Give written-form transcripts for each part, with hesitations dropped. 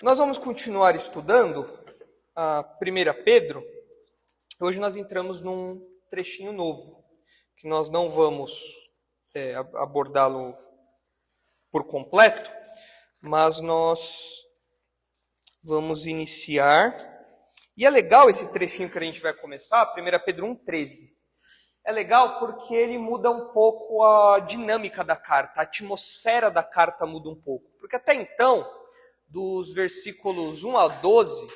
Nós vamos continuar estudando a 1 Pedro. Hoje nós entramos num trechinho novo, que nós não vamos abordá-lo por completo, mas nós vamos iniciar. E é legal esse trechinho que a gente vai começar, 1 Pedro 1,13. É legal porque ele muda um pouco a dinâmica da carta, a atmosfera da carta muda um pouco. Porque até então, dos versículos 1 a 12,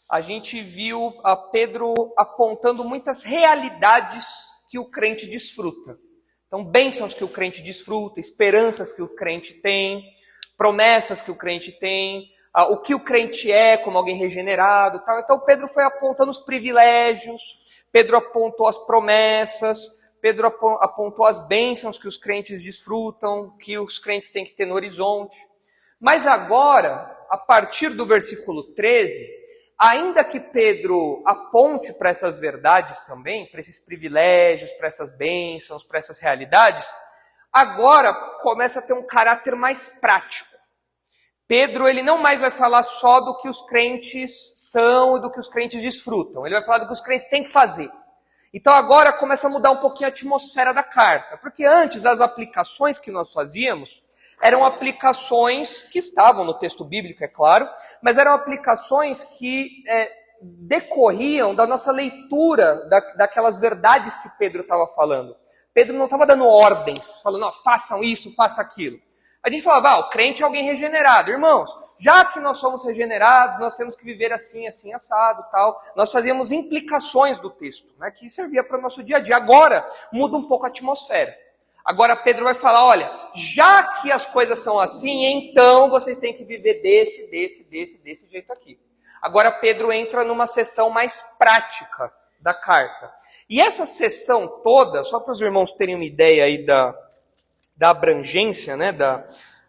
a gente viu a Pedro apontando muitas realidades que o crente desfruta. Então, bênçãos que o crente desfruta, esperanças que o crente tem, promessas que o crente tem, o que o crente é como alguém regenerado. Tal. Então, Pedro foi apontando os privilégios, Pedro apontou as promessas, Pedro apontou as bênçãos que os crentes desfrutam, que os crentes têm que ter no horizonte. Mas agora, a partir do versículo 13, ainda que Pedro aponte para essas verdades também, para esses privilégios, para essas bênçãos, para essas realidades, agora começa a ter um caráter mais prático. Pedro, ele não mais vai falar só do que os crentes são e do que os crentes desfrutam. Ele vai falar do que os crentes têm que fazer. Então agora começa a mudar um pouquinho a atmosfera da carta. Porque antes as aplicações que nós fazíamos eram aplicações que estavam no texto bíblico, é claro, mas eram aplicações que decorriam da nossa leitura daquelas verdades que Pedro estava falando. Pedro não estava dando ordens, falando, façam isso, façam aquilo. A gente falava, o crente é alguém regenerado. Irmãos, já que nós somos regenerados, nós temos que viver assim, assim, assado, tal. Nós fazíamos implicações do texto, né, que servia para o nosso dia a dia. Agora, muda um pouco a atmosfera. Agora Pedro vai falar, olha, já que as coisas são assim, então vocês têm que viver desse jeito aqui. Agora Pedro entra numa sessão mais prática da carta. E essa sessão toda, só para os irmãos terem uma ideia aí da abrangência, né,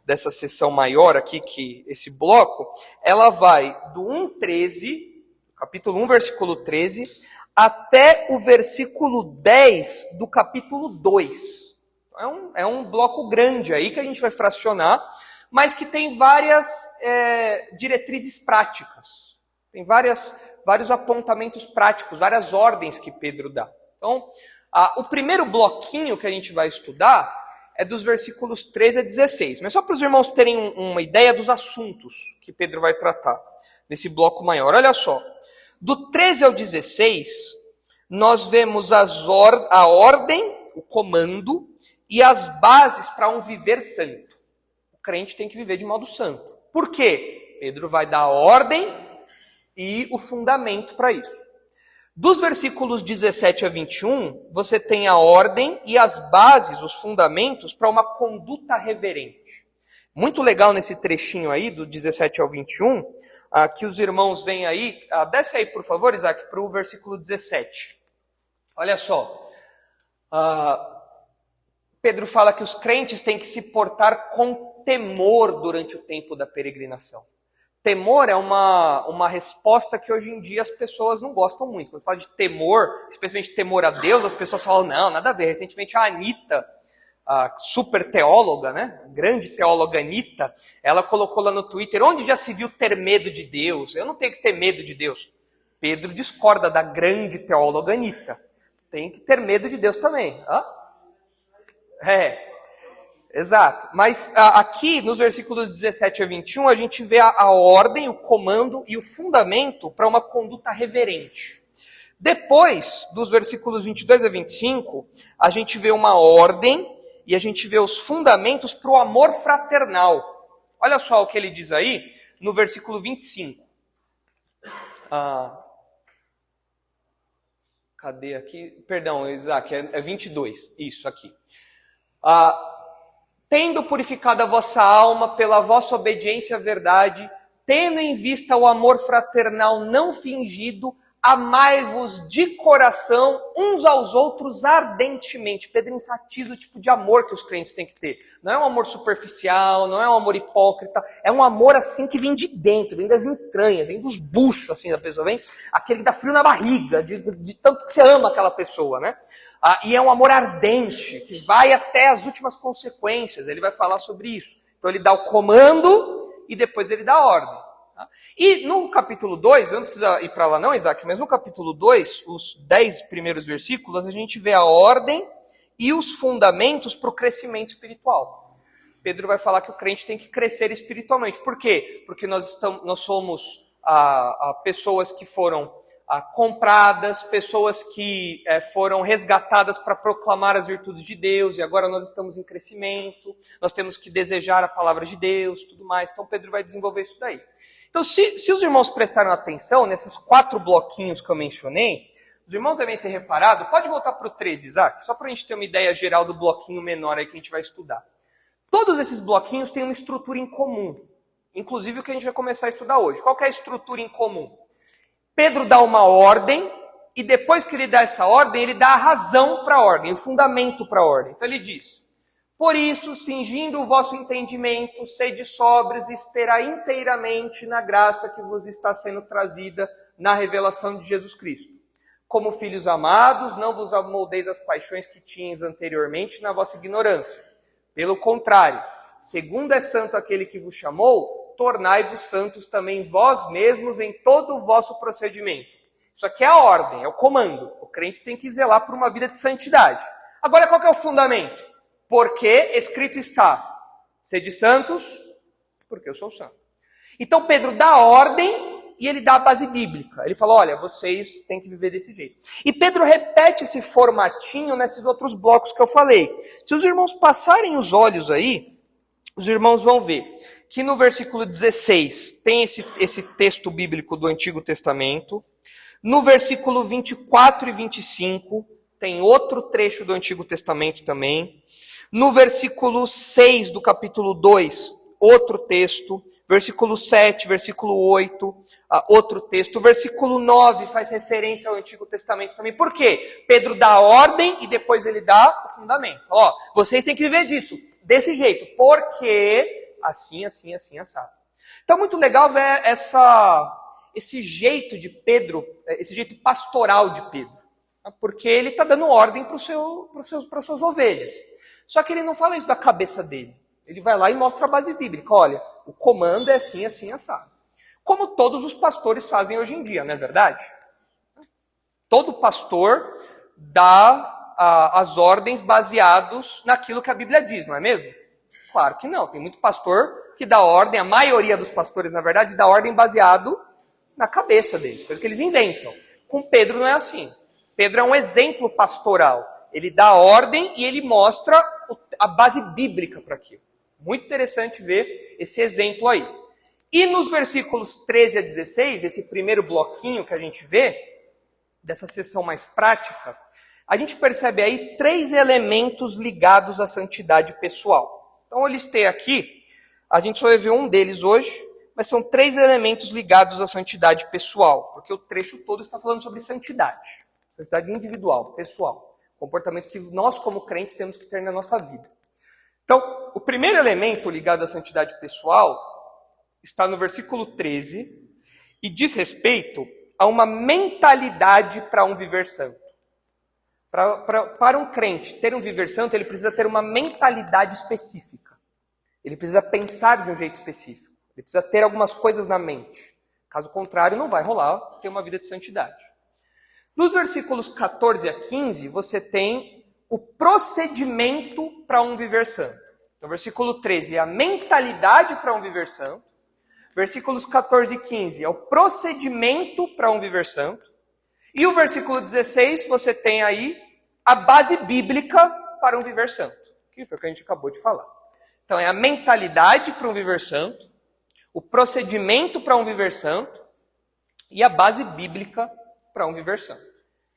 dessa sessão maior aqui, que esse bloco, ela vai do 1,13, capítulo 1, versículo 13, até o versículo 10 do capítulo 2. É um bloco grande aí que a gente vai fracionar, mas que tem várias diretrizes práticas. Tem vários apontamentos práticos, várias ordens que Pedro dá. Então, o primeiro bloquinho que a gente vai estudar é dos versículos 13 a 16. Mas só para os irmãos terem uma ideia dos assuntos que Pedro vai tratar nesse bloco maior. Olha só, do 13 ao 16, nós vemos a ordem, o comando e as bases para um viver santo. O crente tem que viver de modo santo. Por quê? Pedro vai dar a ordem e o fundamento para isso. Dos versículos 17 a 21, você tem a ordem e as bases, os fundamentos para uma conduta reverente. Muito legal nesse trechinho aí, do 17 ao 21, que os irmãos veem aí. Desce aí, por favor, Isaac, para o versículo 17. Olha só. Pedro fala que os crentes têm que se portar com temor durante o tempo da peregrinação. Temor é uma resposta que hoje em dia as pessoas não gostam muito. Quando se fala de temor, especialmente temor a Deus, as pessoas falam, não, nada a ver. Recentemente a Anitta, a super teóloga, né? A grande teóloga Anitta, ela colocou lá no Twitter, onde já se viu ter medo de Deus? Eu não tenho que ter medo de Deus. Pedro discorda da grande teóloga Anitta. Tem que ter medo de Deus também. Exato. Mas aqui, nos versículos 17 a 21, a gente vê a ordem, o comando e o fundamento para uma conduta reverente. Depois, dos versículos 22 a 25, a gente vê uma ordem e a gente vê os fundamentos para o amor fraternal. Olha só o que ele diz aí, no versículo 25. Cadê aqui? Perdão, Isaac, é 22. Isso, aqui. Tendo purificado a vossa alma pela vossa obediência à verdade, tendo em vista o amor fraternal não fingido, amai-vos de coração uns aos outros ardentemente. Pedro enfatiza o tipo de amor que os crentes têm que ter. Não é um amor superficial, não é um amor hipócrita, é um amor assim que vem de dentro, vem das entranhas, vem dos buchos assim da pessoa, vem aquele que dá frio na barriga, de tanto que você ama aquela pessoa, né? E é um amor ardente, que vai até as últimas consequências. Ele vai falar sobre isso. Então ele dá o comando e depois ele dá a ordem. Tá? E no capítulo 2, antes de ir para lá não, Isaac, mas no capítulo 2, os 10 primeiros versículos, a gente vê a ordem e os fundamentos para o crescimento espiritual. Pedro vai falar que o crente tem que crescer espiritualmente. Por quê? Porque nós somos pessoas que foram compradas, pessoas que foram resgatadas para proclamar as virtudes de Deus, e agora nós estamos em crescimento, nós temos que desejar a palavra de Deus, tudo mais. Então Pedro vai desenvolver isso daí. Então, se os irmãos prestaram atenção nesses 4 bloquinhos que eu mencionei, os irmãos devem ter reparado, pode voltar para o 13, Isaac, só para a gente ter uma ideia geral do bloquinho menor aí que a gente vai estudar. Todos esses bloquinhos têm uma estrutura em comum, inclusive o que a gente vai começar a estudar hoje. Qual que é a estrutura em comum? Pedro dá uma ordem, e depois que ele dá essa ordem, ele dá a razão para a ordem, o fundamento para a ordem. Então ele diz: por isso, cingindo o vosso entendimento, sede sóbrios e esperai inteiramente na graça que vos está sendo trazida na revelação de Jesus Cristo. Como filhos amados, não vos amoldeis as paixões que tinhas anteriormente na vossa ignorância. Pelo contrário, segundo é santo aquele que vos chamou, tornai-vos santos também vós mesmos em todo o vosso procedimento. Isso aqui é a ordem, é o comando. O crente tem que zelar por uma vida de santidade. Agora, qual que é o fundamento? Porque escrito está: sede santos, porque eu sou santo. Então Pedro dá a ordem e ele dá a base bíblica. Ele fala: olha, vocês têm que viver desse jeito. E Pedro repete esse formatinho nesses outros blocos que eu falei. Se os irmãos passarem os olhos aí, os irmãos vão ver que no versículo 16 tem esse texto bíblico do Antigo Testamento. No versículo 24 e 25 tem outro trecho do Antigo Testamento também. No versículo 6 do capítulo 2, outro texto. Versículo 7, versículo 8, outro texto. O versículo 9 faz referência ao Antigo Testamento também. Por quê? Pedro dá a ordem e depois ele dá o fundamento. Fala: ó, vocês têm que viver disso, desse jeito, porque assim, assim, assim, assado. Então é muito legal ver esse jeito de Pedro, esse jeito pastoral de Pedro. Porque ele está dando ordem para as suas ovelhas. Só que ele não fala isso da cabeça dele. Ele vai lá e mostra a base bíblica. Olha, o comando é assim, assim, assado. Como todos os pastores fazem hoje em dia, não é verdade? Todo pastor dá as ordens baseados naquilo que a Bíblia diz, não é mesmo? Claro que não. Tem muito pastor que dá ordem, a maioria dos pastores, na verdade, dá ordem baseado na cabeça deles, coisa que eles inventam. Com Pedro não é assim. Pedro é um exemplo pastoral. Ele dá ordem e ele mostra a base bíblica para aquilo. Muito interessante ver esse exemplo aí. E nos versículos 13 a 16, esse primeiro bloquinho que a gente vê, dessa sessão mais prática, a gente percebe aí 3 elementos ligados à santidade pessoal. Então eu listei aqui, a gente só vai ver um deles hoje, mas são 3 elementos ligados à santidade pessoal, porque o trecho todo está falando sobre santidade individual, pessoal. Comportamento que nós, como crentes, temos que ter na nossa vida. Então, o primeiro elemento ligado à santidade pessoal está no versículo 13 e diz respeito a uma mentalidade para um viver santo. Para um crente ter um viver santo, ele precisa ter uma mentalidade específica. Ele precisa pensar de um jeito específico. Ele precisa ter algumas coisas na mente. Caso contrário, não vai rolar ter uma vida de santidade. Nos versículos 14 a 15, você tem o procedimento para um viver santo. Então, versículo 13 é a mentalidade para um viver santo. Versículos 14 e 15 é o procedimento para um viver santo. E o versículo 16, você tem aí a base bíblica para um viver santo. Que foi o que a gente acabou de falar. Então, é a mentalidade para um viver santo, o procedimento para um viver santo e a base bíblica para um viver santo.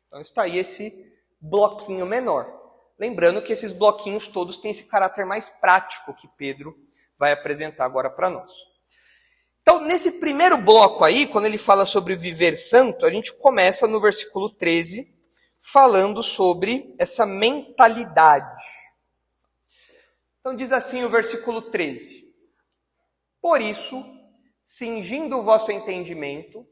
Então está aí esse bloquinho menor. Lembrando que esses bloquinhos todos têm esse caráter mais prático que Pedro vai apresentar agora para nós. Então, nesse primeiro bloco aí, quando ele fala sobre viver santo, a gente começa no versículo 13, falando sobre essa mentalidade. Então diz assim o versículo 13. Por isso, cingindo o vosso entendimento,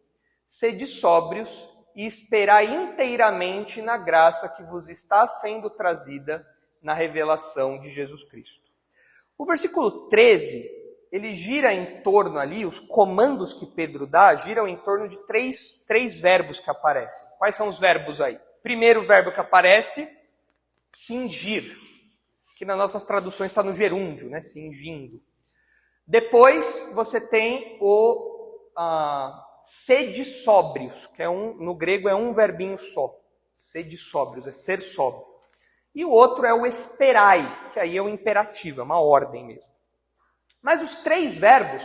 sede sóbrios e esperai inteiramente na graça que vos está sendo trazida na revelação de Jesus Cristo. O versículo 13 ele gira em torno ali, os comandos que Pedro dá, giram em torno de três verbos que aparecem. Quais são os verbos aí? Primeiro verbo que aparece, cingir, que nas nossas traduções está no gerúndio, né? Cingindo. Depois você tem o sede sóbrios, que no grego é um verbinho só. Sede sóbrios, é ser sóbrio. E o outro é o esperai, que aí é o imperativo, é uma ordem mesmo. Mas os três verbos,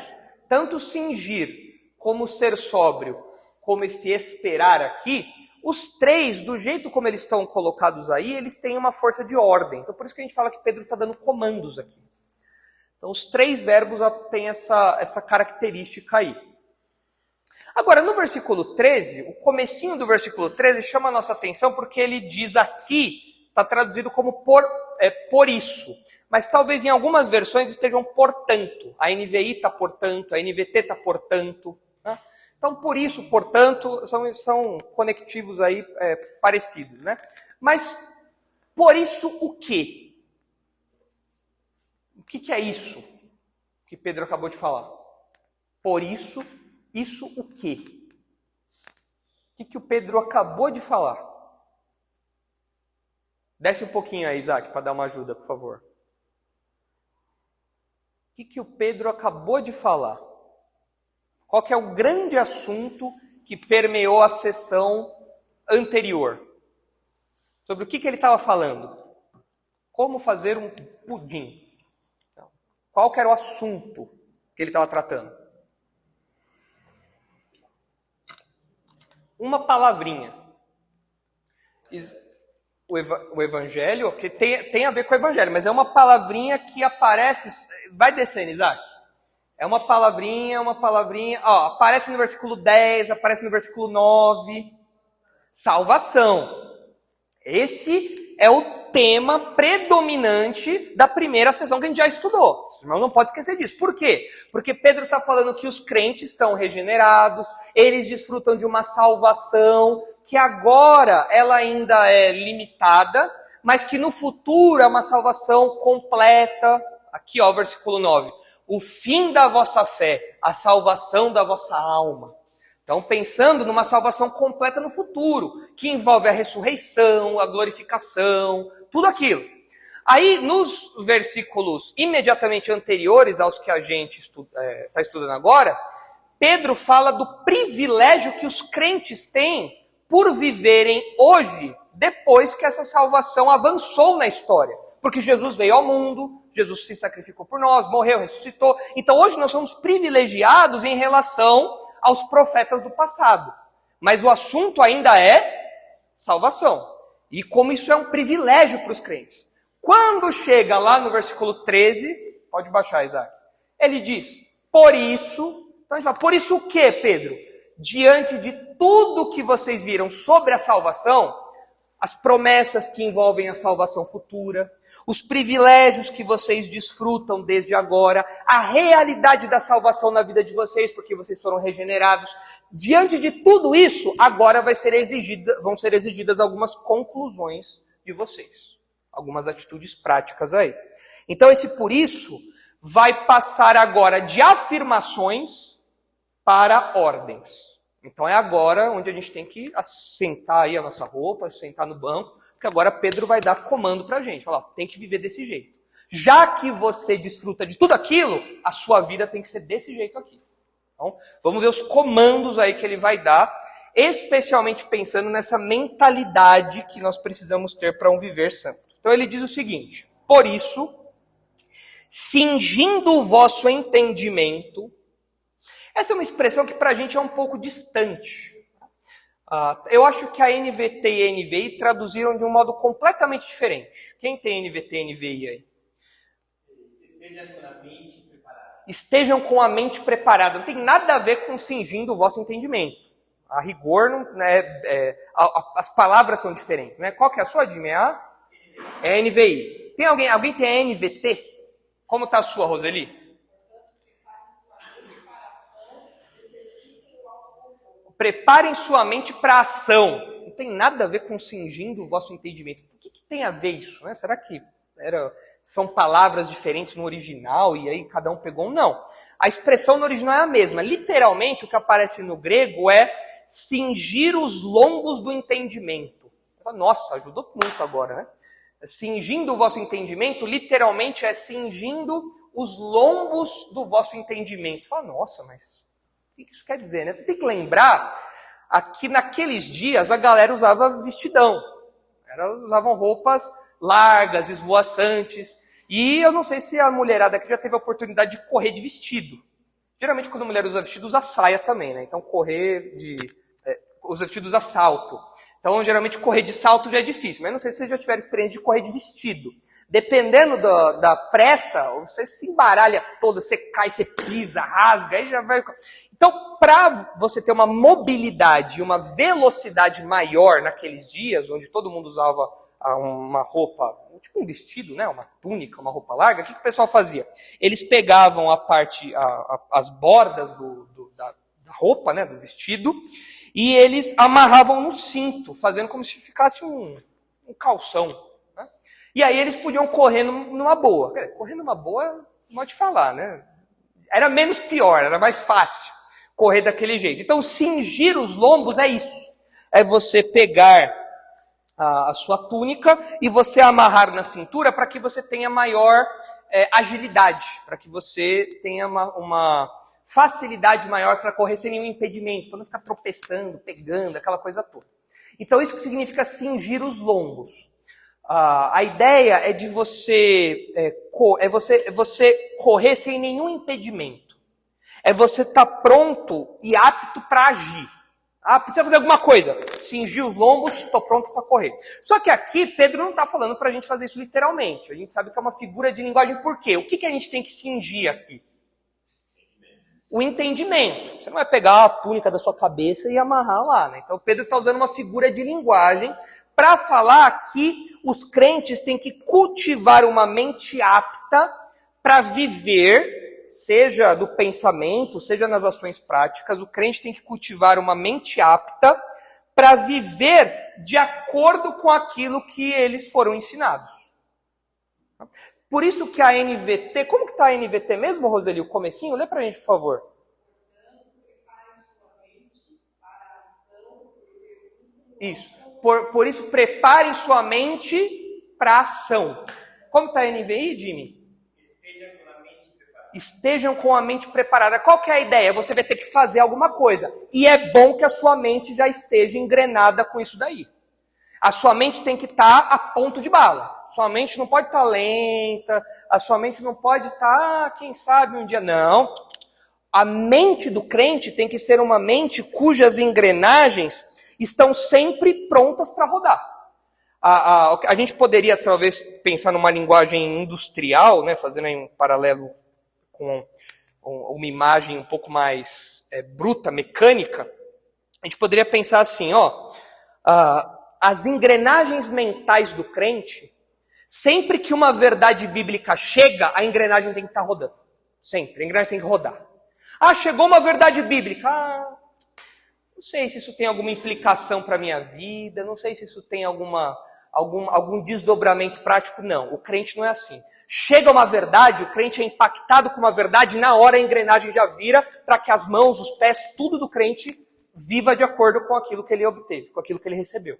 tanto cingir, como ser sóbrio, como esse esperar aqui, os três, do jeito como eles estão colocados aí, eles têm uma força de ordem. Então por isso que a gente fala que Pedro está dando comandos aqui. Então os três verbos têm essa característica aí. Agora, no versículo 13, o comecinho do versículo 13 chama a nossa atenção porque ele diz aqui, está traduzido como por isso. Mas talvez em algumas versões estejam portanto. A NVI está portanto, a NVT está portanto. Né? Então, por isso, portanto, são conectivos aí parecidos. Né? Mas, por isso o quê? O que é isso que Pedro acabou de falar? Por isso o quê? O que o Pedro acabou de falar? Desce um pouquinho aí, Isaac, para dar uma ajuda, por favor. O que o Pedro acabou de falar? Qual que é o grande assunto que permeou a sessão anterior? Sobre o que ele estava falando? Como fazer um pudim. Qual que era o assunto que ele estava tratando? Uma palavrinha. O evangelho, que tem a ver com o evangelho, mas é uma palavrinha que aparece... Vai descendo, Isaac. É uma palavrinha... Ó, aparece no versículo 10, aparece no versículo 9. Salvação. Esse é o tema predominante da primeira sessão que a gente já estudou. Os irmãos não podem esquecer disso. Por quê? Porque Pedro está falando que os crentes são regenerados, eles desfrutam de uma salvação, que agora ela ainda é limitada, mas que no futuro é uma salvação completa. Aqui, ó, versículo 9. O fim da vossa fé, a salvação da vossa alma. Então, pensando numa salvação completa no futuro, que envolve a ressurreição, a glorificação, tudo aquilo. Aí, nos versículos imediatamente anteriores aos que a gente está estudando agora, Pedro fala do privilégio que os crentes têm por viverem hoje, depois que essa salvação avançou na história. Porque Jesus veio ao mundo, Jesus se sacrificou por nós, morreu, ressuscitou. Então, hoje nós somos privilegiados em relação aos profetas do passado. Mas o assunto ainda é salvação. E como isso é um privilégio para os crentes. Quando chega lá no versículo 13, pode baixar, Isaac, ele diz, por isso... Então a gente fala, por isso o quê, Pedro? Diante de tudo que vocês viram sobre a salvação, as promessas que envolvem a salvação futura, os privilégios que vocês desfrutam desde agora, a realidade da salvação na vida de vocês, porque vocês foram regenerados. Diante de tudo isso, agora vão ser exigidas algumas conclusões de vocês. Algumas atitudes práticas aí. Então esse por isso vai passar agora de afirmações para ordens. Então é agora onde a gente tem que assentar aí a nossa roupa, assentar no banco, porque agora Pedro vai dar comando para a gente. Falar, tem que viver desse jeito. Já que você desfruta de tudo aquilo, a sua vida tem que ser desse jeito aqui. Então, vamos ver os comandos aí que ele vai dar, especialmente pensando nessa mentalidade que nós precisamos ter para um viver santo. Então ele diz o seguinte, por isso, cingindo o vosso entendimento. Essa é uma expressão que para a gente é um pouco distante. Eu acho que a NVT e a NVI traduziram de um modo completamente diferente. Quem tem NVT e NVI aí? Estejam com a mente preparada. Não tem nada a ver com cingindo o vosso entendimento. A rigor, não, as palavras são diferentes. Né? Qual que é a sua, Jimmy? É a NVI. Alguém tem a NVT? Como está a sua, Roseli? Preparem sua mente para a ação. Não tem nada a ver com cingindo o vosso entendimento. O que tem a ver isso? Né? Será que são palavras diferentes no original e aí cada um pegou um. Não. A expressão no original é a mesma. Literalmente, o que aparece no grego é cingir os lombos do entendimento. Nossa, ajudou muito agora, né? Cingindo o vosso entendimento, literalmente é cingindo os lombos do vosso entendimento. Você fala, nossa, mas o que isso quer dizer, né? Você tem que lembrar, aqui naqueles dias a galera usava vestidão. Elas usavam roupas largas, esvoaçantes. E eu não sei se a mulherada aqui já teve a oportunidade de correr de vestido. Geralmente quando a mulher usa vestido, usa saia também, né? Então correr usa vestido, usa salto. Então, geralmente, correr de salto já é difícil. Mas não sei se vocês já tiveram experiência de correr de vestido. Dependendo da pressa, você se embaralha toda, você cai, você pisa, rasga, aí já vai... Então, para você ter uma mobilidade, uma velocidade maior naqueles dias, onde todo mundo usava uma roupa, tipo um vestido, né? Uma túnica, uma roupa larga, o que o pessoal fazia? Eles pegavam as bordas da roupa, né? Do vestido, e eles amarravam no cinto, fazendo como se ficasse um calção. Né? E aí eles podiam correr numa boa. Correr numa boa, pode falar, né? Era menos pior, era mais fácil correr daquele jeito. Então, cingir os lombos é isso. É você pegar a sua túnica e você amarrar na cintura para que você tenha maior agilidade, para que você tenha uma facilidade maior para correr sem nenhum impedimento, para não ficar tropeçando, pegando, aquela coisa toda. Então, isso que significa cingir os lombos. A ideia é de você correr sem nenhum impedimento. É você estar pronto e apto para agir. Precisa fazer alguma coisa. Cingir os lombos, estou pronto para correr. Só que aqui, Pedro não está falando para a gente fazer isso literalmente. A gente sabe que é uma figura de linguagem. Por quê? O que a gente tem que cingir aqui? O entendimento. Você não vai pegar a túnica da sua cabeça e amarrar lá, né? Então Pedro está usando uma figura de linguagem para falar que os crentes têm que cultivar uma mente apta para viver, seja do pensamento, seja nas ações práticas, o crente tem que cultivar uma mente apta para viver de acordo com aquilo que eles foram ensinados. Por isso que a NVT... Como que está a NVT mesmo, Roseli? O comecinho? Lê para a gente, por favor. Isso. Por isso, preparem sua mente para a ação. Como está a NVI, Jimmy? Estejam com a mente preparada. Qual que é a ideia? Você vai ter que fazer alguma coisa. E é bom que a sua mente já esteja engrenada com isso daí. A sua mente tem que estar a ponto de bala. Sua mente não pode estar lenta, a sua mente não pode estar, quem sabe, um dia. Não. A mente do crente tem que ser uma mente cujas engrenagens estão sempre prontas para rodar. A gente poderia, talvez, pensar numa linguagem industrial, né, fazendo aí um paralelo com uma imagem um pouco mais bruta, mecânica. A gente poderia pensar assim, as engrenagens mentais do crente, sempre que uma verdade bíblica chega, a engrenagem tem que estar rodando. Sempre, a engrenagem tem que rodar. Chegou uma verdade bíblica. Não sei se isso tem alguma implicação para a minha vida, não sei se isso tem algum desdobramento prático. Não, o crente não é assim. Chega uma verdade, o crente é impactado com uma verdade, na hora a engrenagem já vira para que as mãos, os pés, tudo do crente viva de acordo com aquilo que ele obteve, com aquilo que ele recebeu.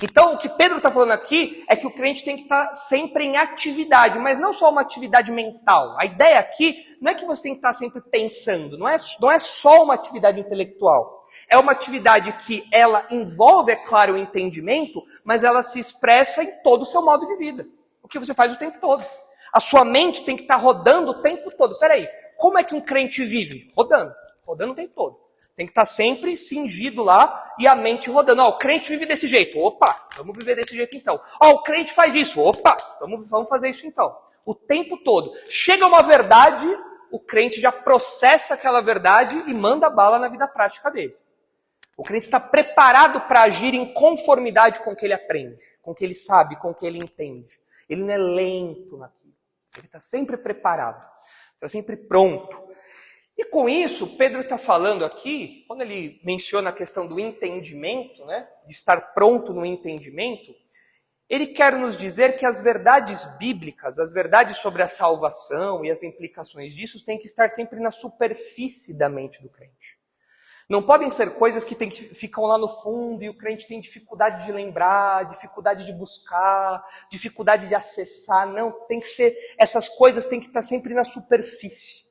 Então, o que Pedro está falando aqui é que o crente tem que estar sempre em atividade, mas não só uma atividade mental. A ideia aqui não é que você tem que estar sempre pensando, não é só uma atividade intelectual. É uma atividade que ela envolve, é claro, o entendimento, mas ela se expressa em todo o seu modo de vida. O que você faz o tempo todo. A sua mente tem que estar rodando o tempo todo. Peraí, como é que um crente vive? Rodando o tempo todo. Tem que estar sempre cingido lá e a mente rodando. O crente vive desse jeito. Opa, vamos viver desse jeito então. O crente faz isso. Opa, vamos fazer isso então. O tempo todo. Chega uma verdade, o crente já processa aquela verdade e manda bala na vida prática dele. O crente está preparado para agir em conformidade com o que ele aprende, com o que ele sabe, com o que ele entende. Ele não é lento naquilo. Ele está sempre preparado. Está sempre pronto. E com isso, Pedro está falando aqui, quando ele menciona a questão do entendimento, né, de estar pronto no entendimento, Ele quer nos dizer que as verdades bíblicas, as verdades sobre a salvação e as implicações disso têm que estar sempre na superfície da mente do crente. Não podem ser coisas que ficam lá no fundo e o crente tem dificuldade de lembrar, dificuldade de buscar, dificuldade de acessar. Não, tem que ser, essas coisas têm que estar sempre na superfície.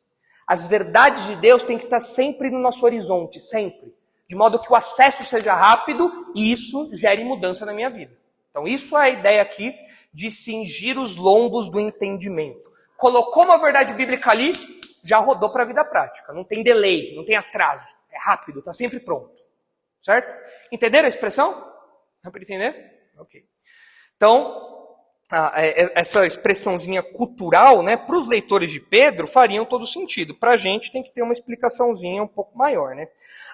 As verdades de Deus têm que estar sempre no nosso horizonte, sempre. De modo que o acesso seja rápido e isso gere mudança na minha vida. Então isso é a ideia aqui de cingir os lombos do entendimento. Colocou uma verdade bíblica ali, já rodou para a vida prática. Não tem delay, não tem atraso. É rápido, está sempre pronto. Certo? Entenderam a expressão? Dá para entender? Ok. Então, essa expressãozinha cultural, né, para os leitores de Pedro, fariam todo sentido. Para a gente tem que ter uma explicaçãozinha um pouco maior. Né?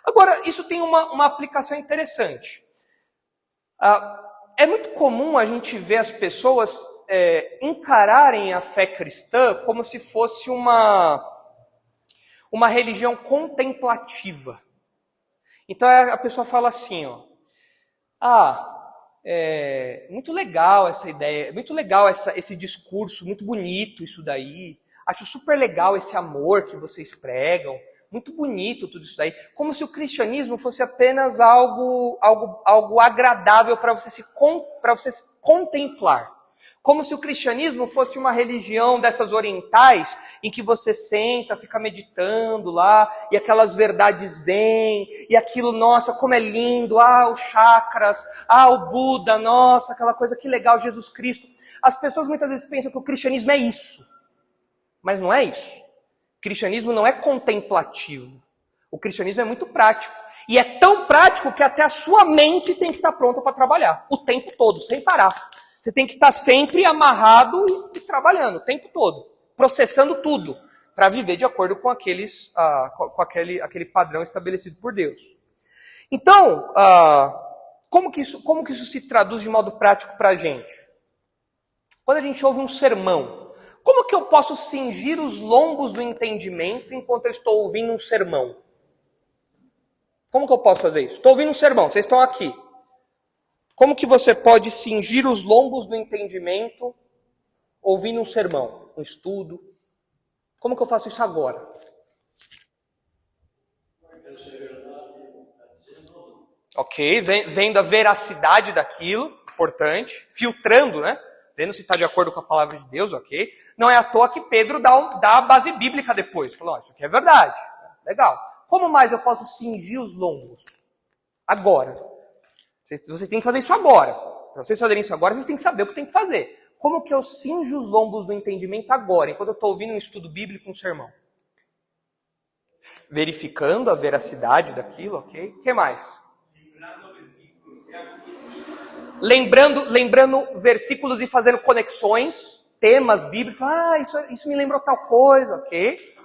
Agora, isso tem uma aplicação interessante. É muito comum a gente ver as pessoas encararem a fé cristã como se fosse uma religião contemplativa. Então a pessoa fala assim, muito legal essa ideia, muito legal esse discurso, muito bonito isso daí, acho super legal esse amor que vocês pregam, muito bonito tudo isso daí, como se o cristianismo fosse apenas algo agradável para você contemplar. Como se o cristianismo fosse uma religião dessas orientais, em que você senta, fica meditando lá, e aquelas verdades vêm, e aquilo, nossa, como é lindo, os chakras, o Buda, nossa, aquela coisa, que legal, Jesus Cristo. As pessoas muitas vezes pensam que o cristianismo é isso, mas não é isso. O cristianismo não é contemplativo. O cristianismo é muito prático. E é tão prático que até a sua mente tem que estar pronta para trabalhar, o tempo todo, sem parar. Você tem que estar sempre amarrado e trabalhando o tempo todo, processando tudo, para viver de acordo com aquele padrão estabelecido por Deus. Então, como que isso se traduz de modo prático para a gente? Quando a gente ouve um sermão, como que eu posso cingir os lombos do entendimento enquanto eu estou ouvindo um sermão? Como que eu posso fazer isso? Estou ouvindo um sermão, vocês estão aqui. Como que você pode cingir os lombos do entendimento ouvindo um sermão, um estudo? Como que eu faço isso agora? Ok, vendo a veracidade daquilo, importante, filtrando, né? Vendo se está de acordo com a palavra de Deus, ok? Não é à toa que Pedro dá a base bíblica depois. Falou, isso aqui é verdade. Legal. Como mais eu posso cingir os lombos? Agora. Vocês têm que fazer isso agora. Para vocês fazerem isso agora, vocês têm que saber o que tem que fazer. Como que eu cinjo os lombos do entendimento agora, enquanto eu estou ouvindo um estudo bíblico, um sermão? Verificando a veracidade daquilo, ok? O que mais? Lembrando versículos e fazendo conexões, temas bíblicos. Isso me lembrou tal coisa, ok?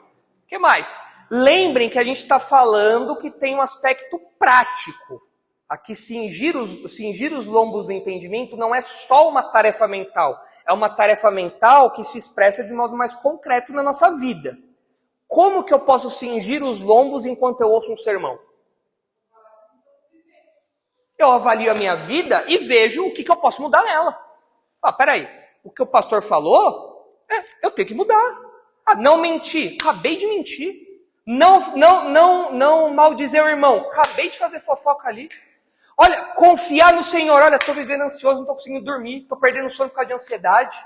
O que mais? Lembrem que a gente está falando que tem um aspecto prático. Aqui, cingir os lombos do entendimento não é só uma tarefa mental. É uma tarefa mental que se expressa de modo mais concreto na nossa vida. Como que eu posso cingir os lombos enquanto eu ouço um sermão? Eu avalio a minha vida e vejo o que eu posso mudar nela. Peraí, o que o pastor falou, eu tenho que mudar. Não mentir, acabei de mentir. Não maldizer o irmão, acabei de fazer fofoca ali. Olha, confiar no Senhor. Olha, estou vivendo ansioso, não estou conseguindo dormir, estou perdendo sono por causa de ansiedade.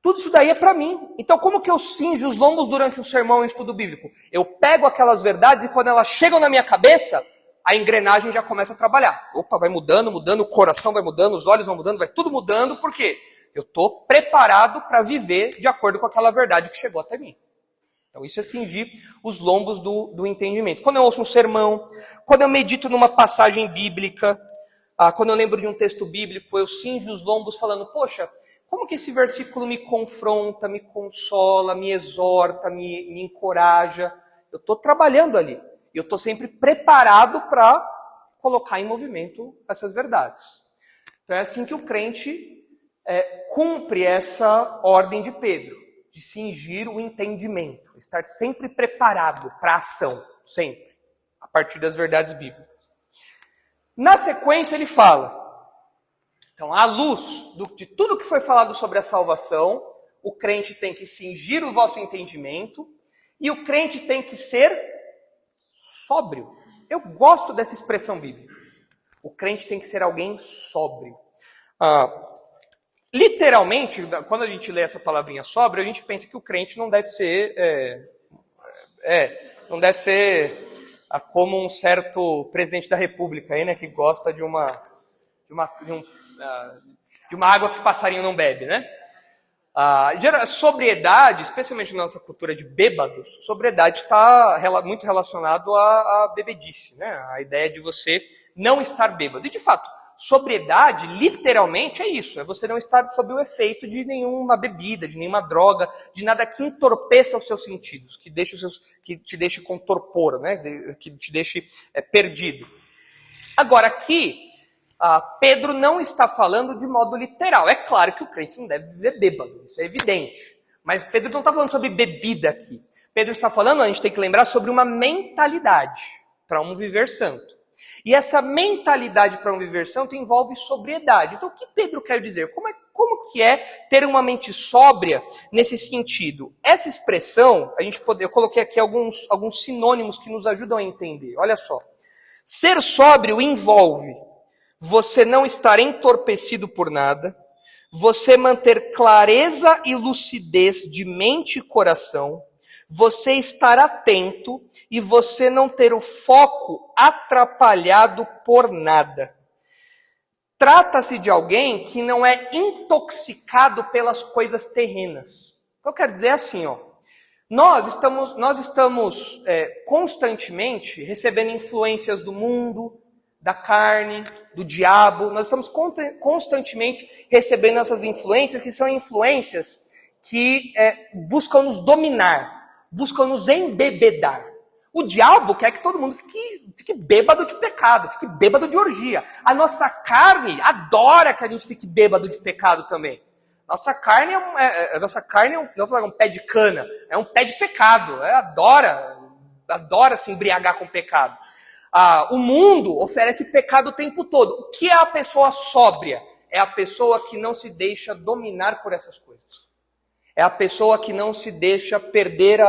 Tudo isso daí é para mim. Então, como que eu cinjo os lombos durante um sermão em estudo bíblico? Eu pego aquelas verdades e quando elas chegam na minha cabeça, a engrenagem já começa a trabalhar. Opa, vai mudando, o coração vai mudando, os olhos vão mudando, vai tudo mudando. Por quê? Eu estou preparado para viver de acordo com aquela verdade que chegou até mim. Então, isso é cingir os lombos do entendimento. Quando eu ouço um sermão, quando eu medito numa passagem bíblica, quando eu lembro de um texto bíblico, eu cinjo os lombos falando, poxa, como que esse versículo me confronta, me consola, me exorta, me encoraja? Eu estou trabalhando ali. Eu estou sempre preparado para colocar em movimento essas verdades. Então, é assim que o crente cumpre essa ordem de Pedro, de cingir o entendimento, estar sempre preparado para a ação, sempre, a partir das verdades bíblicas. Na sequência ele fala, Então, à luz de tudo que foi falado sobre a salvação, o crente tem que cingir o vosso entendimento e o crente tem que ser sóbrio. Eu gosto dessa expressão bíblica. O crente tem que ser alguém sóbrio. Literalmente, quando a gente lê essa palavrinha sóbrio, a gente pensa que o crente não deve ser como um certo presidente da República aí, né, que gosta de uma água que passarinho não bebe, né? Sobriedade, especialmente na nossa cultura de bêbados, sobriedade está muito relacionado à bebedice, né? A ideia de você não estar bêbado. E de fato, sobriedade, literalmente, é isso. É você não estar sob o efeito de nenhuma bebida, de nenhuma droga, de nada que entorpeça os seus sentidos, que te deixe com torpor, né? Que te deixe perdido. Agora, aqui, Pedro não está falando de modo literal. É claro que o crente não deve viver bêbado, isso é evidente. Mas Pedro não está falando sobre bebida aqui. Pedro está falando, a gente tem que lembrar, sobre uma mentalidade para um viver santo. E essa mentalidade para um viver santo envolve sobriedade. Então, o que Pedro quer dizer? Como que é ter uma mente sóbria nesse sentido? Essa expressão, eu coloquei aqui alguns sinônimos que nos ajudam a entender. Olha só. Ser sóbrio envolve você não estar entorpecido por nada, você manter clareza e lucidez de mente e coração, você estar atento e você não ter o foco atrapalhado por nada. Trata-se de alguém que não é intoxicado pelas coisas terrenas. Eu quero dizer assim, nós estamos constantemente recebendo influências do mundo, da carne, do diabo. Nós estamos constantemente recebendo essas influências, que são influências que buscam nos dominar, buscam nos embebedar. O diabo quer que todo mundo fique bêbado de pecado, fique bêbado de orgia. A nossa carne adora que a gente fique bêbado de pecado também. Nossa carne não vou falar um pé de cana, é um pé de pecado. Adora se embriagar com pecado. O mundo oferece pecado o tempo todo. O que é a pessoa sóbria? É a pessoa que não se deixa dominar por essas coisas. É a pessoa que não se deixa perder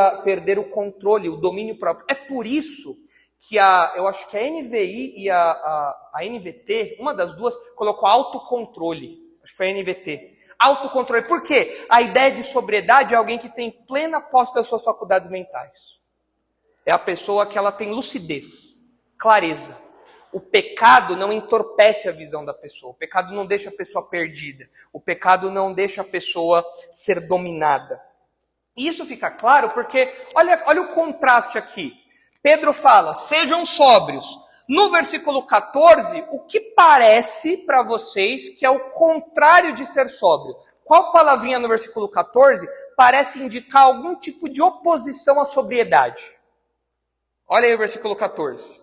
o controle, o domínio próprio. É por isso que eu acho que a NVI e a NVT, uma das duas, colocou autocontrole. Acho que foi a NVT. Autocontrole. Por quê? A ideia de sobriedade é alguém que tem plena posse das suas faculdades mentais. É a pessoa que ela tem lucidez, clareza. O pecado não entorpece a visão da pessoa. O pecado não deixa a pessoa perdida. O pecado não deixa a pessoa ser dominada. E isso fica claro porque, olha o contraste aqui. Pedro fala, sejam sóbrios. No versículo 14, o que parece para vocês que é o contrário de ser sóbrio? Qual palavrinha no versículo 14 parece indicar algum tipo de oposição à sobriedade? Olha aí o versículo 14.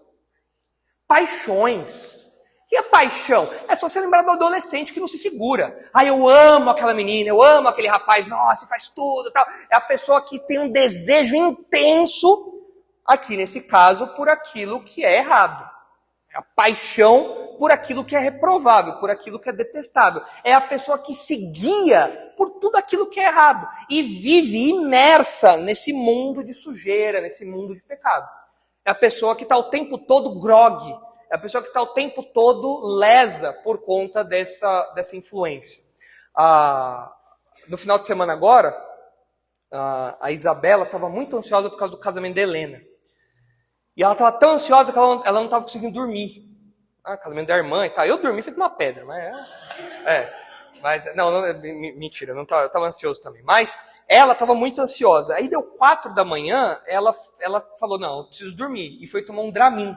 Paixões. E a paixão? É só você lembrar do adolescente que não se segura. Eu amo aquela menina, eu amo aquele rapaz, nossa, faz tudo, tal. É a pessoa que tem um desejo intenso, aqui nesse caso, por aquilo que é errado. É a paixão por aquilo que é reprovável, por aquilo que é detestável. É a pessoa que se guia por tudo aquilo que é errado e vive imersa nesse mundo de sujeira, nesse mundo de pecado. É a pessoa que está o tempo todo grogue. É a pessoa que está o tempo todo lesa por conta dessa influência. No final de semana agora, a Isabela estava muito ansiosa por causa do casamento da Helena. E ela estava tão ansiosa que ela não estava conseguindo dormir. Casamento da irmã e tal. Eu dormi feito uma pedra, mas mentira, eu estava ansioso também. Mas ela estava muito ansiosa. Aí deu 4 da manhã, ela falou, não, eu preciso dormir. E foi tomar um Dramin.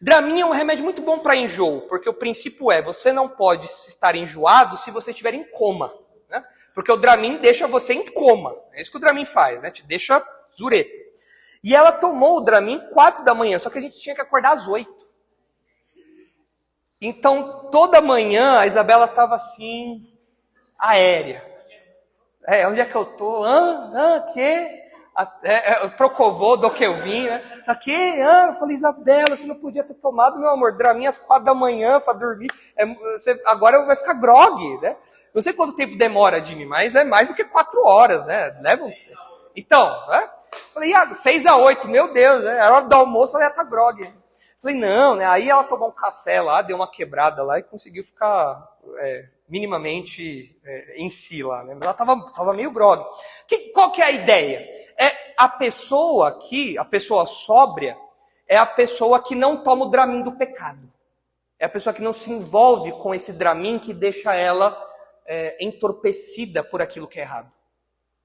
Dramin é um remédio muito bom para enjoo, porque o princípio é, você não pode estar enjoado se você estiver em coma. Né? Porque o Dramin deixa você em coma. É isso que o Dramin faz, né? Te deixa zureta. E ela tomou o Dramin 4 da manhã, só que a gente tinha que acordar às 8. Então, toda manhã, a Isabela estava assim, aérea. Onde é que eu tô? Quê? Procovô, do que eu vim, né? Aqui, eu falei, Isabela, você não podia ter tomado, meu amor, Dramin às 4 da manhã para dormir. Agora vai ficar grog, né? Não sei quanto tempo demora, Jimmy, mas é mais do que 4 horas, né? Então, né? Falei, 6 a 8, meu Deus, né? A hora do almoço ela ia estar grog. Falei, não, né? Aí ela tomou um café lá, deu uma quebrada lá e conseguiu ficar minimamente em si lá, né? Mas ela tava meio grog. Qual que é a ideia? A pessoa aqui, a pessoa sóbria, é a pessoa que não toma o Dramin do pecado. É a pessoa que não se envolve com esse Dramin que deixa ela entorpecida por aquilo que é errado.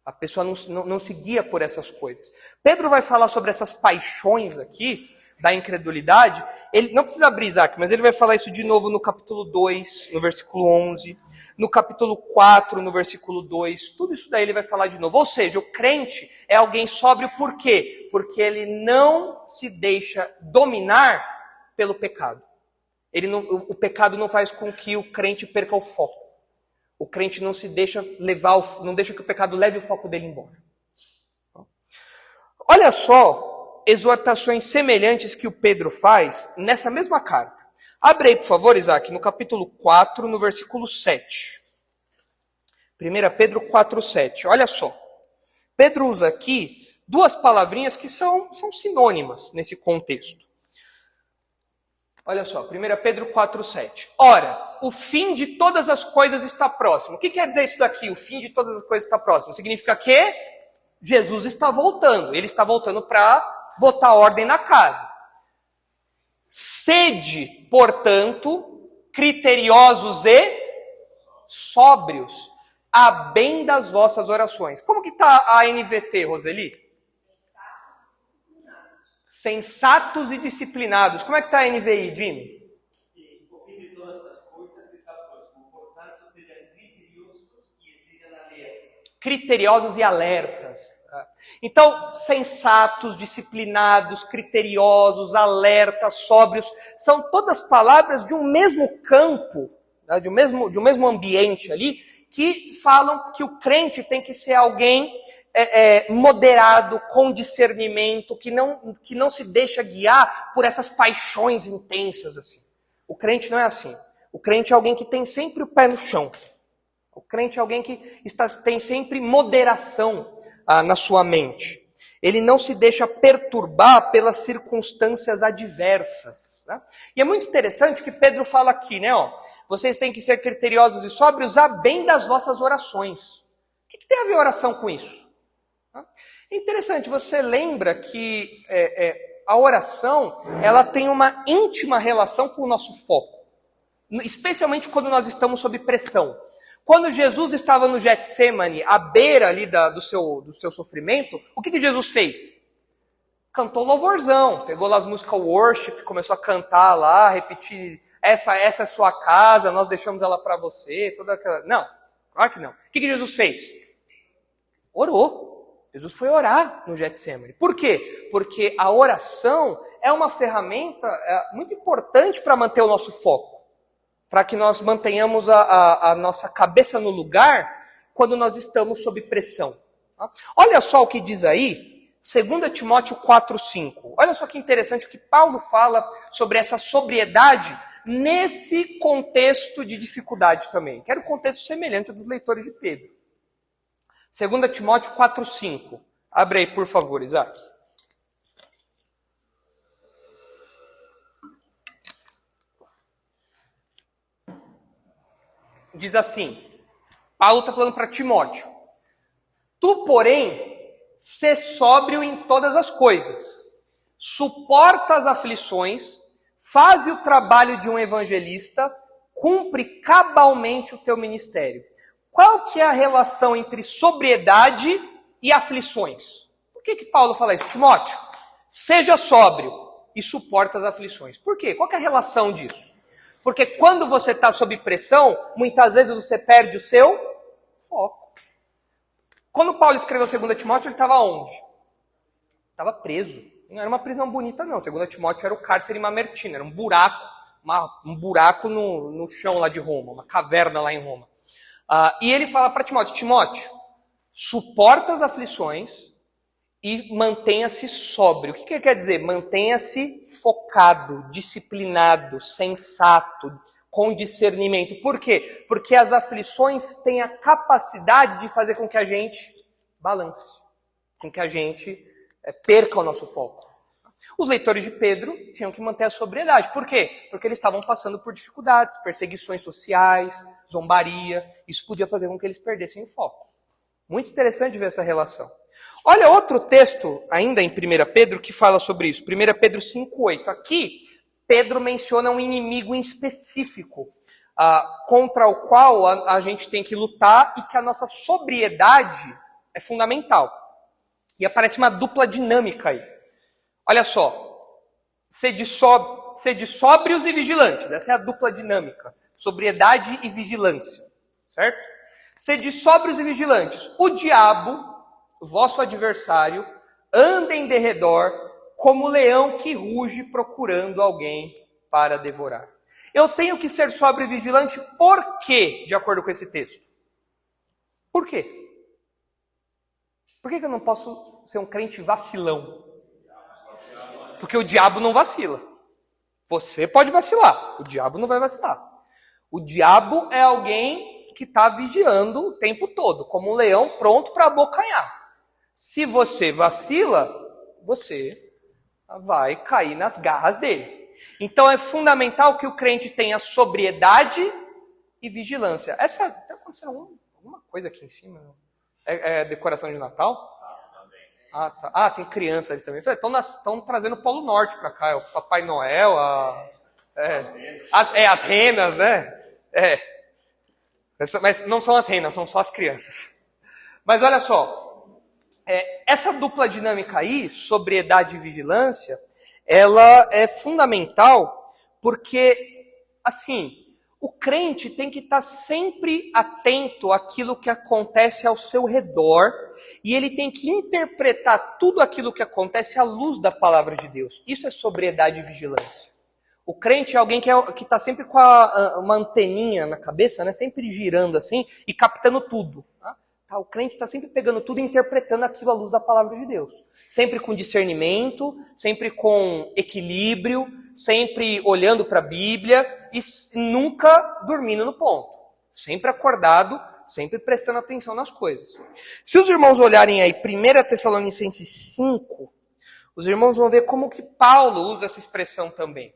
A pessoa não se guia por essas coisas. Pedro vai falar sobre essas paixões aqui, da incredulidade. Ele não precisa abrir, Isaac, mas ele vai falar isso de novo no capítulo 2, no versículo 11, no capítulo 4, no versículo 2. Tudo isso daí ele vai falar de novo. Ou seja, o crente é alguém sóbrio por quê? Porque ele não se deixa dominar pelo pecado. O pecado não faz com que o crente perca o foco. O crente não se deixa não deixa que o pecado leve o foco dele embora. Olha só exortações semelhantes que o Pedro faz nessa mesma carta. Abre aí, por favor, Isaac, no capítulo 4, no versículo 7. 1 Pedro 4, 7. Olha só. Pedro usa aqui 2 palavrinhas que são sinônimas nesse contexto. Olha só, 1 Pedro 4, 7. Ora, o fim de todas as coisas está próximo. O que quer dizer isso daqui? O fim de todas as coisas está próximo. Significa que Jesus está voltando. Ele está voltando para botar ordem na casa. Sede, portanto, criteriosos e sóbrios, a bem das vossas orações. Como que está a NVT, Roseli? Sensatos e disciplinados. Como é que está a NVI, Jimmy? Criteriosos e alertas. Então, sensatos, disciplinados, criteriosos, alertas, sóbrios, são todas palavras de um mesmo campo, né, de um mesmo ambiente ali, que falam que o crente tem que ser alguém moderado, com discernimento, que não se deixa guiar por essas paixões intensas. Assim. O crente não é assim. O crente é alguém que tem sempre o pé no chão. O crente é alguém que tem sempre moderação na sua mente. Ele não se deixa perturbar pelas circunstâncias adversas. Né? E é muito interessante que Pedro fala aqui, né? Vocês têm que ser criteriosos e sóbrios a bem das vossas orações. O que tem a ver oração com isso? É interessante, você lembra que a oração ela tem uma íntima relação com o nosso foco. Especialmente quando nós estamos sob pressão. Quando Jesus estava no Getsemane, à beira ali do seu sofrimento, o que Jesus fez? Cantou louvorzão, pegou lá as músicas worship, começou a cantar lá, repetir, essa é a sua casa, nós deixamos ela para você, toda aquela... Não, claro que não. O que Jesus fez? Orou. Jesus foi orar no Getsemane. Por quê? Porque a oração é uma ferramenta muito importante para manter o nosso foco. Para que nós mantenhamos a nossa cabeça no lugar quando nós estamos sob pressão. Tá? Olha só o que diz aí, 2 Timóteo 4,5. Olha só que interessante o que Paulo fala sobre essa sobriedade nesse contexto de dificuldade também. Que era um contexto semelhante ao dos leitores de Pedro. 2 Timóteo 4,5. Abre aí, por favor, Isaac. Diz assim, Paulo está falando para Timóteo. Tu, porém, sê sóbrio em todas as coisas. Suporta as aflições, faze o trabalho de um evangelista, cumpre cabalmente o teu ministério. Qual que é a relação entre sobriedade e aflições? Por que Paulo fala isso? Timóteo, seja sóbrio e suporta as aflições. Por quê? Qual que é a relação disso? Porque quando você está sob pressão, muitas vezes você perde o seu foco. Quando Paulo escreveu 2 Timóteo, ele estava onde? Estava preso. Não era uma prisão bonita, não. 2 Timóteo era o cárcere Mamertino, era um buraco no chão lá de Roma, uma caverna lá em Roma. E ele fala para Timóteo, suporta as aflições e mantenha-se sóbrio. O que quer dizer? Mantenha-se focado, disciplinado, sensato, com discernimento. Por quê? Porque as aflições têm a capacidade de fazer com que a gente balance, com que a gente perca o nosso foco. Os leitores de Pedro tinham que manter a sobriedade. Por quê? Porque eles estavam passando por dificuldades, perseguições sociais, zombaria. Isso podia fazer com que eles perdessem o foco. Muito interessante ver essa relação. Olha outro texto, ainda em 1 Pedro, que fala sobre isso. 1 Pedro 5,8. Aqui, Pedro menciona um inimigo em específico, contra o qual a gente tem que lutar e que a nossa sobriedade é fundamental. E aparece uma dupla dinâmica aí. Olha só, sede sóbrios e vigilantes. Essa é a dupla dinâmica. Sobriedade e vigilância. Certo? Sede sóbrios e vigilantes. O diabo, vosso adversário, anda em derredor como leão que ruge procurando alguém para devorar. Eu tenho que ser sóbrio e vigilante por quê, de acordo com esse texto? Por quê? Por que eu não posso ser um crente vacilão? Porque o diabo não vacila. Você pode vacilar, o diabo não vai vacilar. O diabo é alguém que está vigiando o tempo todo, como um leão pronto para abocanhar. Se você vacila, você vai cair nas garras dele. Então é fundamental que o crente tenha sobriedade e vigilância. Está acontecendo alguma coisa aqui em cima? É decoração de Natal? Tá. Tem criança ali também. Estão trazendo o Polo Norte para cá. É o Papai Noel, as renas, né? Mas não são as renas, são só as crianças. Mas olha só, essa dupla dinâmica aí, sobriedade e vigilância, ela é fundamental porque, assim, o crente tem que estar sempre atento àquilo que acontece ao seu redor e ele tem que interpretar tudo aquilo que acontece à luz da palavra de Deus. Isso é sobriedade e vigilância. O crente é alguém que está sempre com uma anteninha na cabeça, né? Sempre girando assim e captando tudo. Tá? O crente está sempre pegando tudo e interpretando aquilo à luz da palavra de Deus. Sempre com discernimento, sempre com equilíbrio, sempre olhando para a Bíblia e nunca dormindo no ponto. Sempre acordado, sempre prestando atenção nas coisas. Se os irmãos olharem aí 1 Tessalonicenses 5, os irmãos vão ver como que Paulo usa essa expressão também.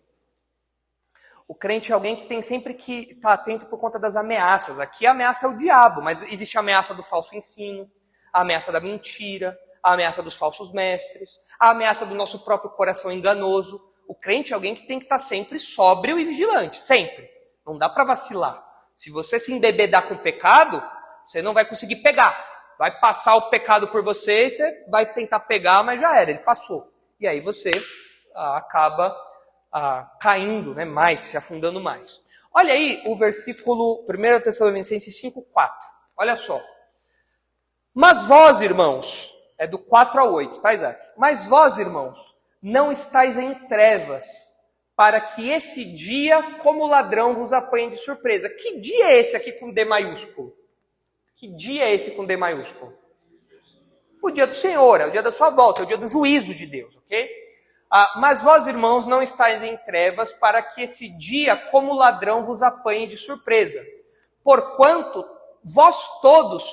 O crente é alguém que tem sempre que estar atento por conta das ameaças. Aqui a ameaça é o diabo, mas existe a ameaça do falso ensino, a ameaça da mentira, a ameaça dos falsos mestres, a ameaça do nosso próprio coração enganoso. O crente é alguém que tem que estar sempre sóbrio e vigilante, sempre. Não dá para vacilar. Se você se embebedar com o pecado, você não vai conseguir pegar. Vai passar o pecado por você e você vai tentar pegar, mas já era, ele passou. E aí você acaba caindo, né, mais, se afundando mais. Olha aí o versículo 1 Tessalonicenses 5:4. Olha só. Mas vós, irmãos, é do 4 ao 8, tá, Isaac? Mas vós, irmãos, não estáis em trevas, para que esse dia, como ladrão, vos apanhe de surpresa. Que dia é esse aqui com D maiúsculo? Que dia é esse com D maiúsculo? O dia do Senhor, é o dia da sua volta, é o dia do juízo de Deus, ok? Mas vós, irmãos, não estáis em trevas, para que esse dia, como ladrão, vos apanhe de surpresa. Porquanto vós todos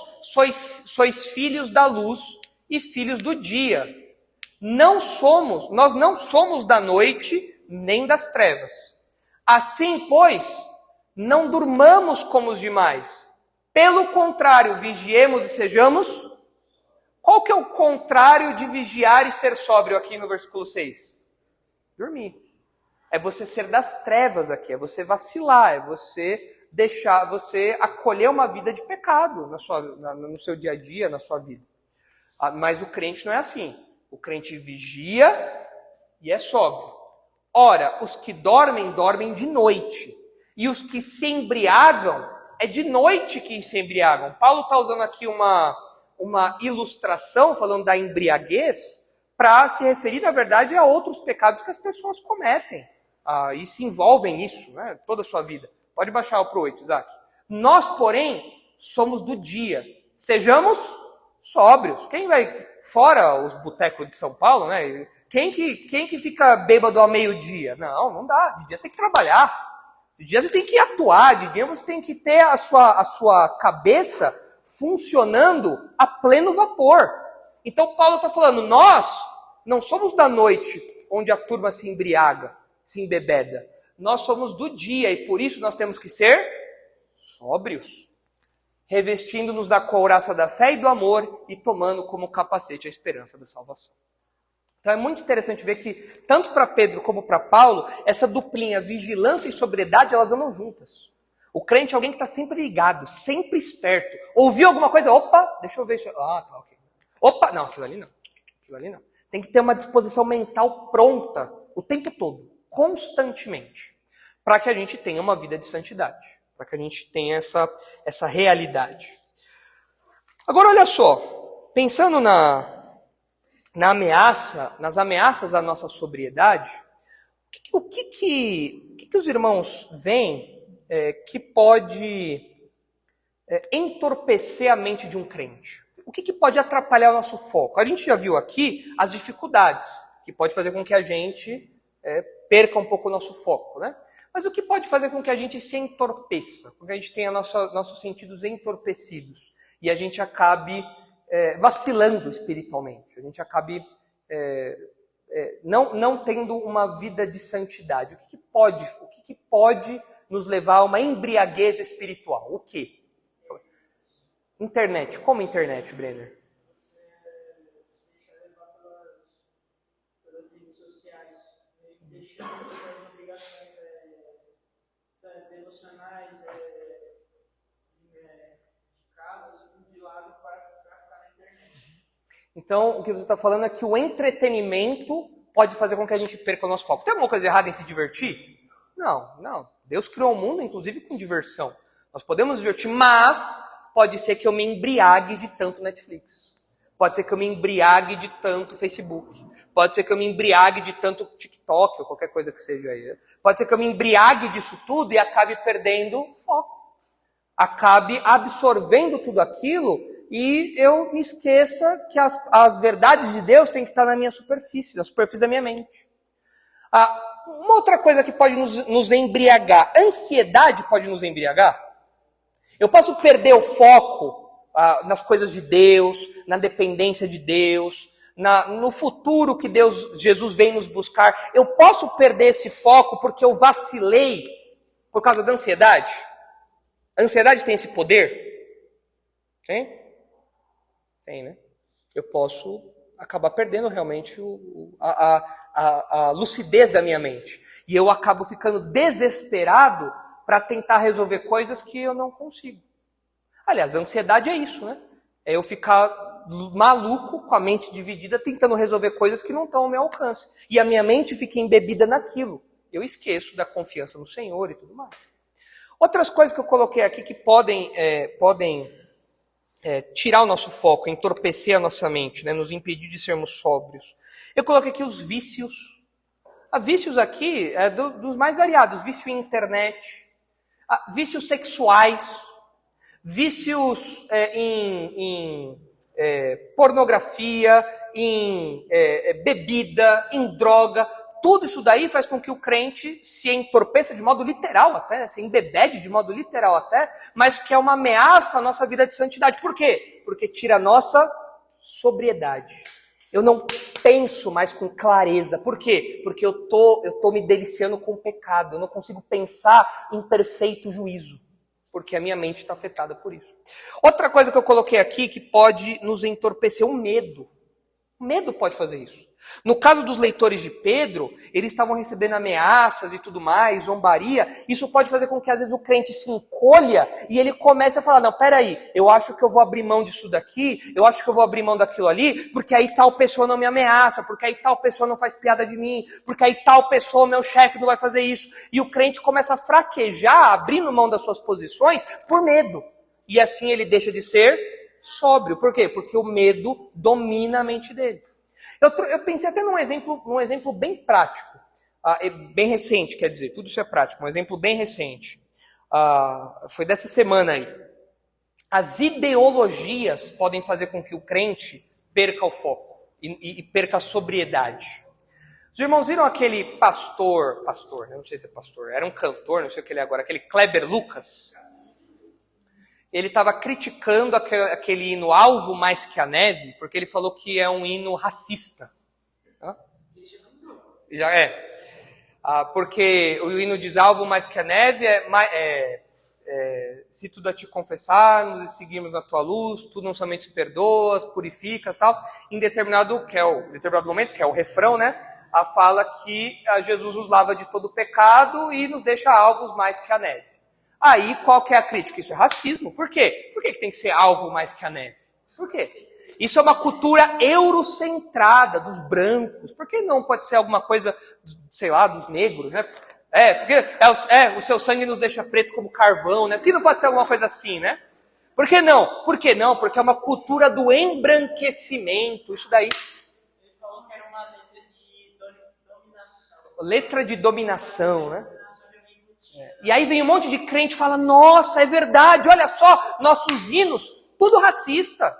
sois filhos da luz e filhos do dia. Nós não somos da noite nem das trevas. Assim, pois, não durmamos como os demais. Pelo contrário, vigiemos e sejamos... Qual que é o contrário de vigiar e ser sóbrio aqui no versículo 6? Dormir. É você ser das trevas aqui, é você vacilar, é você acolher uma vida de pecado no seu dia a dia, na sua vida. Mas o crente não é assim. O crente vigia e é sóbrio. Ora, os que dormem, dormem de noite. E os que se embriagam, é de noite que se embriagam. Paulo está usando aqui uma ilustração, falando da embriaguez, para se referir, na verdade, a outros pecados que as pessoas cometem. E se envolvem nisso, né, toda a sua vida. Pode baixar para o 8, Isaac. Nós, porém, somos do dia. Sejamos Sóbrios. Quem vai, fora os botecos de São Paulo, né? Quem que fica bêbado ao meio-dia? Não dá. De dia você tem que trabalhar. De dia você tem que atuar. De dia você tem que ter a sua cabeça funcionando a pleno vapor. Então Paulo está falando, nós não somos da noite, onde a turma se embriaga, se embebeda. Nós somos do dia e por isso nós temos que ser sóbrios, revestindo-nos da couraça da fé e do amor e tomando como capacete a esperança da salvação. Então é muito interessante ver que, tanto para Pedro como para Paulo, essa duplinha, vigilância e sobriedade, elas andam juntas. O crente é alguém que está sempre ligado, sempre esperto. Ouviu alguma coisa? Opa, deixa eu ver isso. Ah, tá, ok. Opa, não, aquilo ali não. Aquilo ali não. Tem que ter uma disposição mental pronta o tempo todo, constantemente, para que a gente tenha uma vida de santidade, para que a gente tenha essa realidade. Agora, olha só, pensando nas ameaças à nossa sobriedade, o que os irmãos veem que pode entorpecer a mente de um crente? O que pode atrapalhar o nosso foco? A gente já viu aqui as dificuldades, que pode fazer com que a gente perca um pouco o nosso foco, né? Mas o que pode fazer com que a gente se entorpeça, com que a gente tenha nossos sentidos entorpecidos e a gente acabe vacilando espiritualmente, a gente acabe não tendo uma vida de santidade? O que pode nos levar a uma embriaguez espiritual? O quê? Internet. Como internet, Brenner? Pelas redes sociais, deixando suas obrigações devocionais de casa, assim, de lado para ficar na internet. Então, o que você está falando é que o entretenimento pode fazer com que a gente perca o nosso foco. Tem alguma coisa errada em se divertir? Não. Deus criou o mundo, inclusive, com diversão. Nós podemos divertir, mas pode ser que eu me embriague de tanto Netflix. Pode ser que eu me embriague de tanto Facebook. Pode ser que eu me embriague de tanto TikTok ou qualquer coisa que seja aí. Pode ser que eu me embriague disso tudo e acabe perdendo foco. Acabe absorvendo tudo aquilo e eu me esqueça que as verdades de Deus têm que estar na minha superfície, na superfície da minha mente. Uma outra coisa que pode nos embriagar, ansiedade pode nos embriagar? Eu posso perder o foco nas coisas de Deus, na dependência de Deus, no futuro que Jesus vem nos buscar. Eu posso perder esse foco porque eu vacilei por causa da ansiedade? A ansiedade tem esse poder? Tem? Tem, né? Eu posso acabar perdendo realmente a lucidez da minha mente. E eu acabo ficando desesperado para tentar resolver coisas que eu não consigo. Aliás, a ansiedade é isso, né? É eu ficar maluco, com a mente dividida, tentando resolver coisas que não estão ao meu alcance. E a minha mente fica embebida naquilo. Eu esqueço da confiança no Senhor e tudo mais. Outras coisas que eu coloquei aqui que podem tirar o nosso foco, entorpecer a nossa mente, né? Nos impedir de sermos sóbrios. Eu coloquei aqui os vícios. Vícios aqui dos mais variados. Vício em internet, vícios sexuais, vícios em pornografia, em bebida, em droga. Tudo isso daí faz com que o crente se entorpeça de modo literal até, se embebede de modo literal até, mas que é uma ameaça à nossa vida de santidade. Por quê? Porque tira a nossa sobriedade. Eu não penso mais com clareza. Por quê? Porque eu tô me deliciando com o pecado. Eu não consigo pensar em perfeito juízo, porque a minha mente está afetada por isso. Outra coisa que eu coloquei aqui que pode nos entorpecer, o medo. O medo pode fazer isso. No caso dos leitores de Pedro, eles estavam recebendo ameaças e tudo mais, zombaria. Isso pode fazer com que às vezes o crente se encolha e ele comece a falar, não, peraí, eu acho que eu vou abrir mão disso daqui, eu acho que eu vou abrir mão daquilo ali, porque aí tal pessoa não me ameaça, porque aí tal pessoa não faz piada de mim, porque aí tal pessoa, meu chefe, não vai fazer isso. E o crente começa a fraquejar, abrindo mão das suas posições por medo. E assim ele deixa de ser sóbrio. Por quê? Porque o medo domina a mente dele. Eu pensei até num exemplo bem prático, bem recente, quer dizer, tudo isso é prático, um exemplo bem recente. Foi dessa semana aí. as ideologias podem fazer com que o crente perca o foco e perca a sobriedade. Os irmãos viram aquele pastor, eu não sei se é pastor, era um cantor, não sei o que ele é agora, aquele Kleber Lucas? Ele estava criticando aquele hino Alvo Mais Que a Neve, porque ele falou que é um hino racista. Já é. Porque o hino diz Alvo Mais Que a Neve se tudo a te confessarmos e seguirmos na tua luz, tu não somente perdoas, purificas, tal. Em determinado momento, que é o refrão, né? Fala que Jesus nos lava de todo pecado e nos deixa alvos mais que a neve. Aí, qual que é a crítica? Isso é racismo. Por quê? Por que tem que ser alvo mais que a neve? Por quê? Isso é uma cultura eurocentrada, dos brancos. Por que não pode ser alguma coisa, sei lá, dos negros, né? Porque o seu sangue nos deixa preto como carvão, né? Por que não pode ser alguma coisa assim, né? Por que não? Por que não? Porque é uma cultura do embranquecimento. Isso daí. Ele falou que era uma letra de dominação. Letra de dominação, né? E aí vem um monte de crente e fala, nossa, é verdade, olha só, nossos hinos, tudo racista.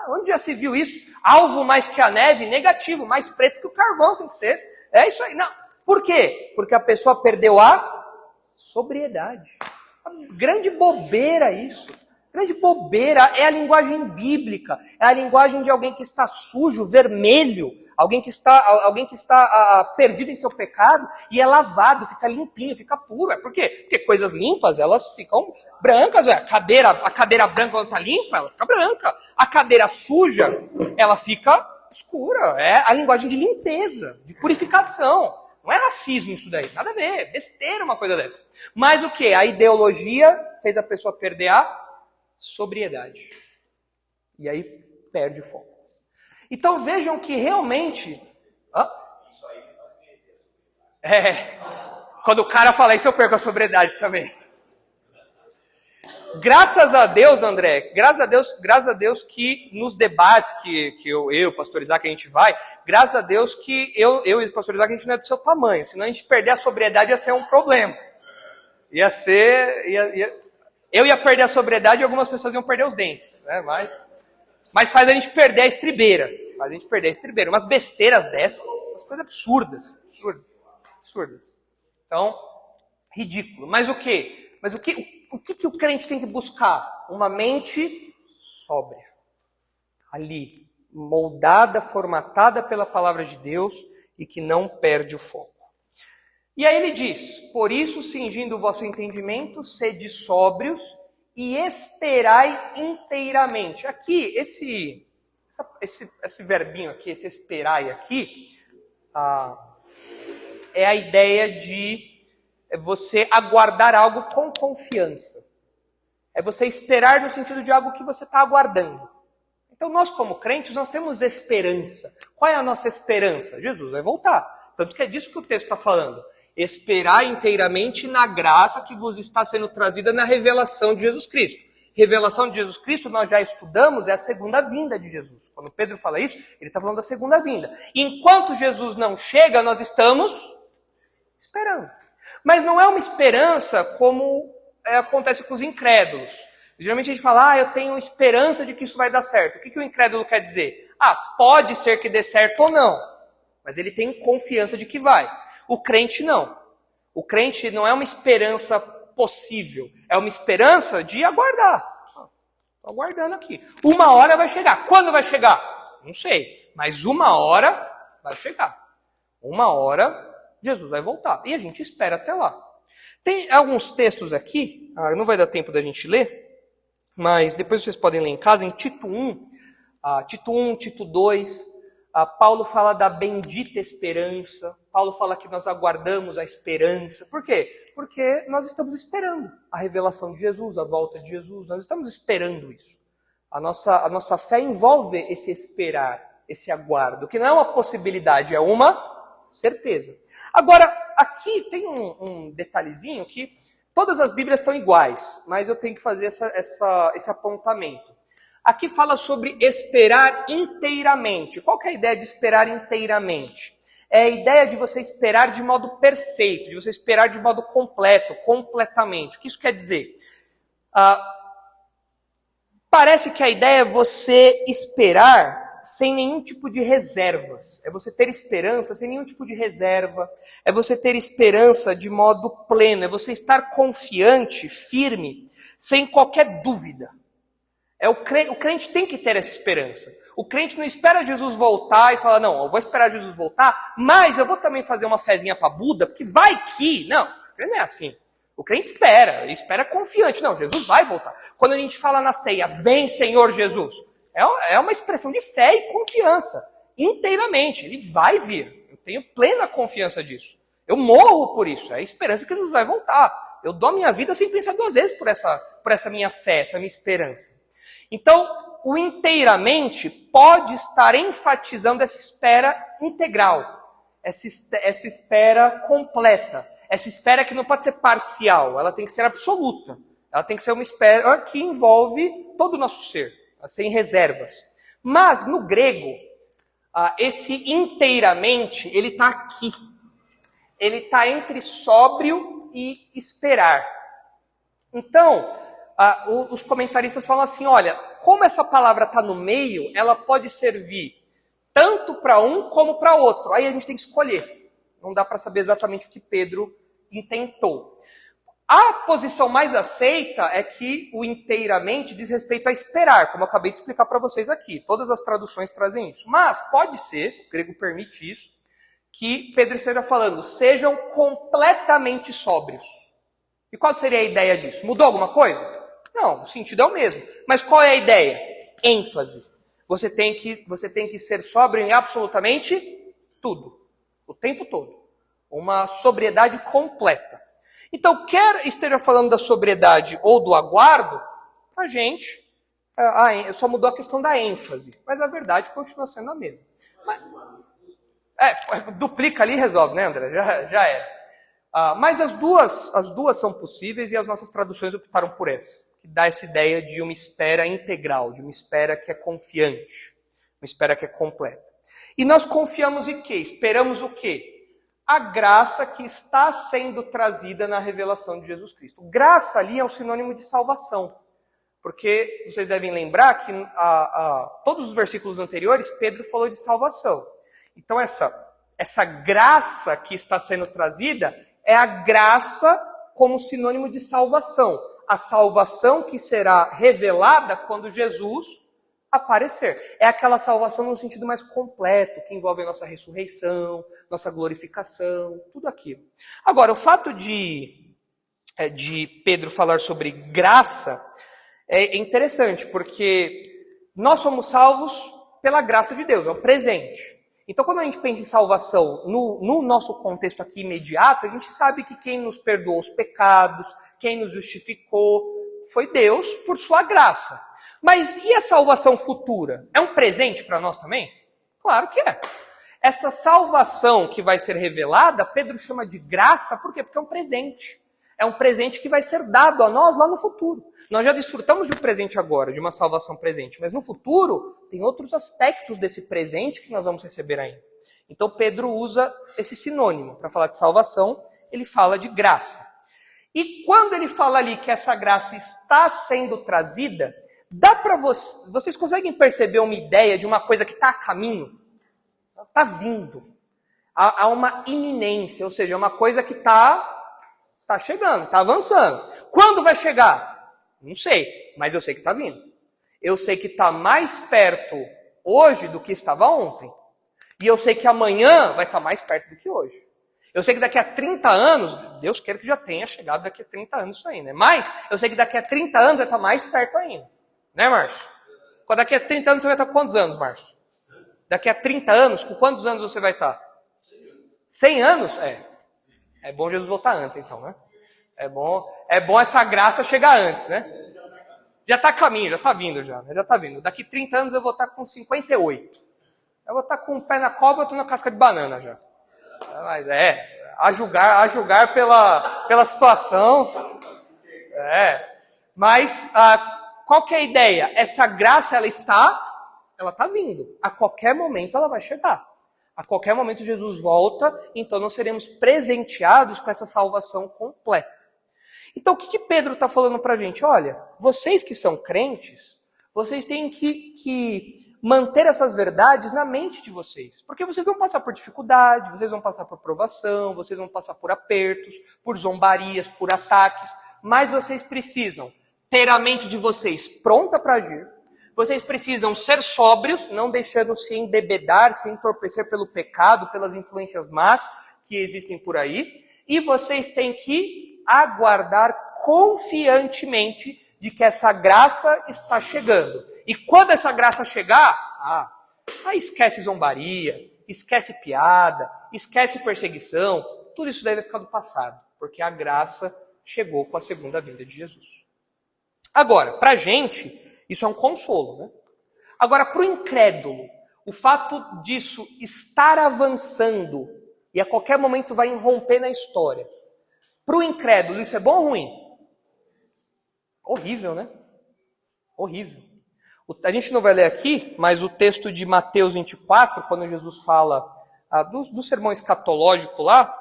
Onde já se viu isso? Alvo mais que a neve, negativo, mais preto que o carvão tem que ser. É isso aí. Não. Por quê? Porque a pessoa perdeu a sobriedade. Grande bobeira isso. Grande bobeira é a linguagem bíblica. É a linguagem de alguém que está sujo, vermelho. Alguém que está perdido em seu pecado e é lavado, fica limpinho, fica puro. Por quê? Porque coisas limpas, elas ficam brancas. A cadeira branca, quando está limpa, ela fica branca. A cadeira suja, ela fica escura. É a linguagem de limpeza, de purificação. Não é racismo isso daí, nada a ver. Besteira uma coisa dessa. Mas o quê? A ideologia fez a pessoa perder a sobriedade. E aí perde o foco. Então vejam que realmente... Quando o cara fala isso, eu perco a sobriedade também. Graças a Deus, André, graças a Deus que nos debates que eu pastor Isaac, a gente vai, graças a Deus que eu e o pastor Isaac, a gente não é do seu tamanho, senão a gente perder a sobriedade ia ser um problema. Eu ia perder a sobriedade e algumas pessoas iam perder os dentes, né? Mas faz a gente perder a estribeira. Umas besteiras dessas, umas coisas absurdas. Então, ridículo. Mas o quê? O que o crente tem que buscar? Uma mente sóbria. Ali, moldada, formatada pela palavra de Deus e que não perde o foco. E aí ele diz, por isso, cingindo o vosso entendimento, sede sóbrios e esperai inteiramente. Aqui, esse verbinho aqui, esse esperai aqui, é a ideia de você aguardar algo com confiança. É você esperar no sentido de algo que você está aguardando. Então nós como crentes, nós temos esperança. Qual é a nossa esperança? Jesus vai voltar. Tanto que é disso que o texto está falando. Esperar inteiramente na graça que vos está sendo trazida na revelação de Jesus Cristo. Revelação de Jesus Cristo, nós já estudamos, é a segunda vinda de Jesus. Quando Pedro fala isso, ele está falando da segunda vinda. Enquanto Jesus não chega, nós estamos esperando. Mas não é uma esperança como acontece com os incrédulos. Geralmente a gente fala, eu tenho esperança de que isso vai dar certo. O que o incrédulo quer dizer? Pode ser que dê certo ou não, mas ele tem confiança de que vai. O crente não. O crente não é uma esperança possível, é uma esperança de aguardar. Estou aguardando aqui. Uma hora vai chegar. Quando vai chegar? Não sei, mas uma hora vai chegar. Uma hora Jesus vai voltar. E a gente espera até lá. Tem alguns textos aqui, não vai dar tempo da gente ler, mas depois vocês podem ler em casa, em Tito 1, Tito 2, Paulo fala da bendita esperança, Paulo fala que nós aguardamos a esperança. Por quê? Porque nós estamos esperando a revelação de Jesus, a volta de Jesus, nós estamos esperando isso. A nossa fé envolve esse esperar, esse aguardo, que não é uma possibilidade, é uma certeza. Agora, aqui tem um detalhezinho que todas as Bíblias estão iguais, mas eu tenho que fazer esse apontamento. Aqui fala sobre esperar inteiramente. Qual que é a ideia de esperar inteiramente? É a ideia de você esperar de modo perfeito, de você esperar de modo completo, completamente. O que isso quer dizer? parece que a ideia é você esperar sem nenhum tipo de reservas. É você ter esperança sem nenhum tipo de reserva. É você ter esperança de modo pleno. É você estar confiante, firme, sem qualquer dúvida. O crente tem que ter essa esperança. O crente não espera Jesus voltar e fala, não, eu vou esperar Jesus voltar, mas eu vou também fazer uma fezinha para Buda, porque vai que... Não, o crente não é assim. O crente espera confiante. Não, Jesus vai voltar. Quando a gente fala na ceia, vem Senhor Jesus, é uma expressão de fé e confiança, inteiramente. Ele vai vir. Eu tenho plena confiança disso. Eu morro por isso. É a esperança que Jesus vai voltar. Eu dou a minha vida sem pensar duas vezes por essa minha fé, essa minha esperança. Então, o inteiramente pode estar enfatizando essa espera integral, essa espera completa, essa espera que não pode ser parcial, ela tem que ser absoluta. Ela tem que ser uma espera que envolve todo o nosso ser, sem reservas. Mas, no grego, esse inteiramente, ele está aqui. Ele está entre sóbrio e esperar. Então, os comentaristas falam assim, olha, como essa palavra está no meio, ela pode servir tanto para um como para outro. Aí a gente tem que escolher. Não dá para saber exatamente o que Pedro intentou. A posição mais aceita é que o inteiramente diz respeito a esperar, como eu acabei de explicar para vocês aqui. Todas as traduções trazem isso. Mas pode ser, o grego permite isso, que Pedro esteja falando, sejam completamente sóbrios. E qual seria a ideia disso? Mudou alguma coisa? Não, o sentido é o mesmo. Mas qual é a ideia? ênfase. Você tem que ser sóbrio em absolutamente tudo, o tempo todo. Uma sobriedade completa. Então, quer esteja falando da sobriedade ou do aguardo, a gente só mudou a questão da ênfase, mas a verdade continua sendo a mesma. Duplica ali e resolve, né, André? Já é. Mas as duas são possíveis e as nossas traduções optaram por essa, que dá essa ideia de uma espera integral, de uma espera que é confiante, uma espera que é completa. E nós confiamos em quê? Esperamos o quê? A graça que está sendo trazida na revelação de Jesus Cristo. Graça ali é um sinônimo de salvação. Porque vocês devem lembrar que todos os versículos anteriores, Pedro falou de salvação. Então essa graça que está sendo trazida é a graça como sinônimo de salvação. A salvação que será revelada quando Jesus aparecer. É aquela salvação no sentido mais completo, que envolve a nossa ressurreição, nossa glorificação, tudo aquilo. Agora, o fato de Pedro falar sobre graça é interessante, porque nós somos salvos pela graça de Deus, é um presente. Então, quando a gente pensa em salvação no nosso contexto aqui imediato, a gente sabe que quem nos perdoou os pecados, quem nos justificou, foi Deus por sua graça. Mas e a salvação futura? É um presente para nós também? Claro que é. Essa salvação que vai ser revelada, Pedro chama de graça, por quê? Porque é um presente. É um presente que vai ser dado a nós lá no futuro. Nós já desfrutamos de um presente agora, de uma salvação presente, mas no futuro tem outros aspectos desse presente que nós vamos receber ainda. Então Pedro usa esse sinônimo para falar de salvação, ele fala de graça. E quando ele fala ali que essa graça está sendo trazida, dá para vocês conseguem perceber uma ideia de uma coisa que está a caminho? Está vindo. Há uma iminência, ou seja, uma coisa que está chegando, está avançando. Quando vai chegar? Não sei, mas eu sei que está vindo. Eu sei que está mais perto hoje do que estava ontem. E eu sei que amanhã vai estar mais perto do que hoje. Eu sei que daqui a 30 anos, Deus queira que já tenha chegado daqui a 30 anos isso aí, né? Mas eu sei que daqui a 30 anos vai estar mais perto ainda. Né, Márcio? Daqui a 30 anos você vai estar com quantos anos, Márcio? Daqui a 30 anos, com quantos anos você vai estar? 100 anos? É bom Jesus voltar antes, então, né? É bom essa graça chegar antes, né? Já está a caminho, já está vindo já, né? Já está vindo. Daqui 30 anos eu vou estar com 58. Eu vou estar com o pé na cova, eu estou na casca de banana já. Mas a julgar pela situação. Mas qual que é a ideia? Essa graça, ela está vindo. A qualquer momento ela vai chegar. A qualquer momento Jesus volta, então nós seremos presenteados com essa salvação completa. Então o que Pedro está falando para a gente? Olha, vocês que são crentes, vocês têm que manter essas verdades na mente de vocês. Porque vocês vão passar por dificuldade, vocês vão passar por provação, vocês vão passar por apertos, por zombarias, por ataques. Mas vocês precisam ter a mente de vocês pronta para agir. Vocês precisam ser sóbrios, não deixando se embebedar, se entorpecer pelo pecado, pelas influências más que existem por aí. E vocês têm que aguardar confiantemente de que essa graça está chegando. E quando essa graça chegar, aí esquece zombaria, esquece piada, esquece perseguição. Tudo isso deve ficar do passado, porque a graça chegou com a segunda vinda de Jesus. Agora, para a gente, isso é um consolo, né? Agora, para o incrédulo, o fato disso estar avançando e a qualquer momento vai irromper na história, para o incrédulo, isso é bom ou ruim? Horrível, né? Horrível. A gente não vai ler aqui, mas o texto de Mateus 24, quando Jesus fala do sermão escatológico lá,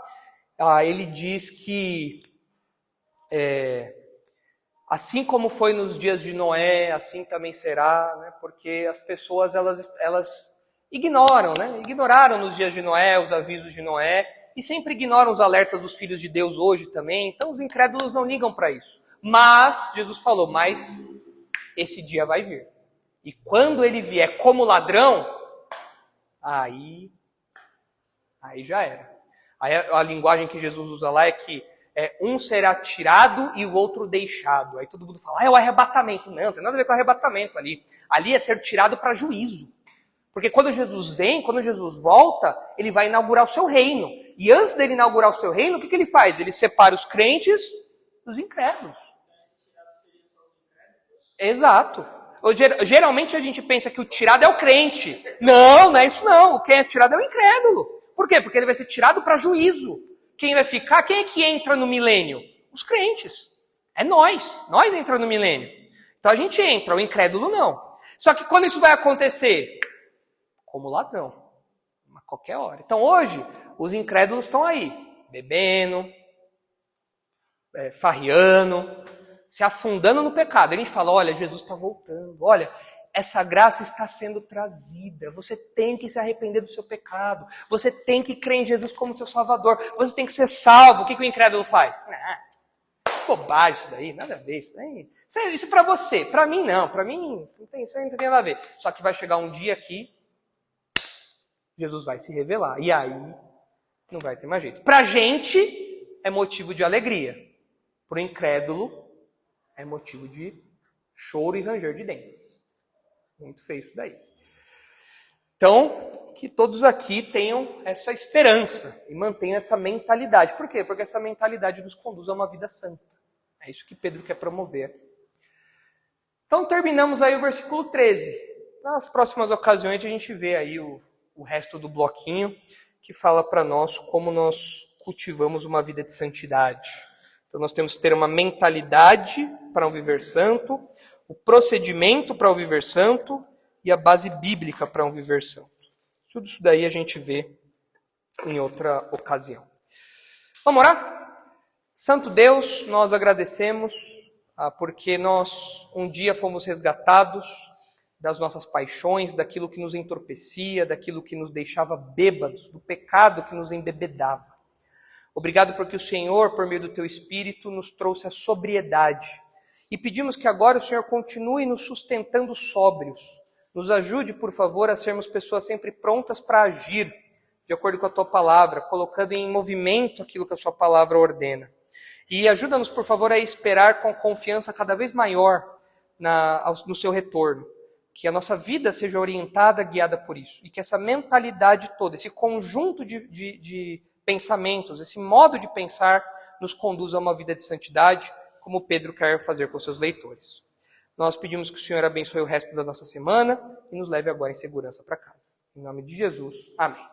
ele diz que assim como foi nos dias de Noé, assim também será, né? Porque as pessoas elas ignoram, né? Ignoraram nos dias de Noé os avisos de Noé e sempre ignoram os alertas dos filhos de Deus hoje também. Então os incrédulos não ligam para isso. Mas Jesus falou, mas esse dia vai vir. E quando ele vier como ladrão, aí já era. Aí a linguagem que Jesus usa lá é que um será tirado e o outro deixado. Aí todo mundo fala, é o arrebatamento. Não tem nada a ver com arrebatamento ali. Ali é ser tirado para juízo. Porque quando Jesus vem, quando Jesus volta, ele vai inaugurar o seu reino. E antes dele inaugurar o seu reino, o que ele faz? Ele separa os crentes dos incrédulos. Exato. Geralmente a gente pensa que o tirado é o crente. Não é isso não. Quem é tirado é o incrédulo. Por quê? Porque ele vai ser tirado para juízo. Quem vai ficar? Quem é que entra no milênio? Os crentes. É nós. Nós entramos no milênio. Então a gente entra, o incrédulo não. Só que quando isso vai acontecer? Como ladrão. A qualquer hora. Então hoje, os incrédulos estão aí. Bebendo, farriando, se afundando no pecado. A gente fala, olha, Jesus está voltando. Olha, essa graça está sendo trazida. Você tem que se arrepender do seu pecado. Você tem que crer em Jesus como seu Salvador. Você tem que ser salvo. O que o incrédulo faz? Bobagem isso daí, nada a ver. Isso para você. Para mim, não. Para mim, isso não tem nada a ver. Só que vai chegar um dia que Jesus vai se revelar. E aí, não vai ter mais jeito. Para a gente, é motivo de alegria. Para o incrédulo, é motivo de choro e ranger de dentes. Muito feio isso daí. Então, que todos aqui tenham essa esperança e mantenham essa mentalidade. Por quê? Porque essa mentalidade nos conduz a uma vida santa. É isso que Pedro quer promover aqui. Então, terminamos aí o versículo 13. Nas próximas ocasiões, a gente vê aí o resto do bloquinho que fala para nós como nós cultivamos uma vida de santidade. Então, nós temos que ter uma mentalidade para um viver santo, o procedimento para o viver santo e a base bíblica para um viver santo. Tudo isso daí a gente vê em outra ocasião. Vamos orar? Santo Deus, nós agradecemos porque nós um dia fomos resgatados das nossas paixões, daquilo que nos entorpecia, daquilo que nos deixava bêbados, do pecado que nos embebedava. Obrigado porque o Senhor, por meio do Teu Espírito, nos trouxe a sobriedade. E pedimos que agora o Senhor continue nos sustentando sóbrios. Nos ajude, por favor, a sermos pessoas sempre prontas para agir, de acordo com a Tua palavra, colocando em movimento aquilo que a Sua palavra ordena. E ajuda-nos, por favor, a esperar com confiança cada vez maior no Seu retorno. Que a nossa vida seja orientada, guiada por isso. E que essa mentalidade toda, esse conjunto de pensamentos, esse modo de pensar, nos conduza a uma vida de santidade, como Pedro quer fazer com seus leitores. Nós pedimos que o Senhor abençoe o resto da nossa semana e nos leve agora em segurança para casa. Em nome de Jesus, amém.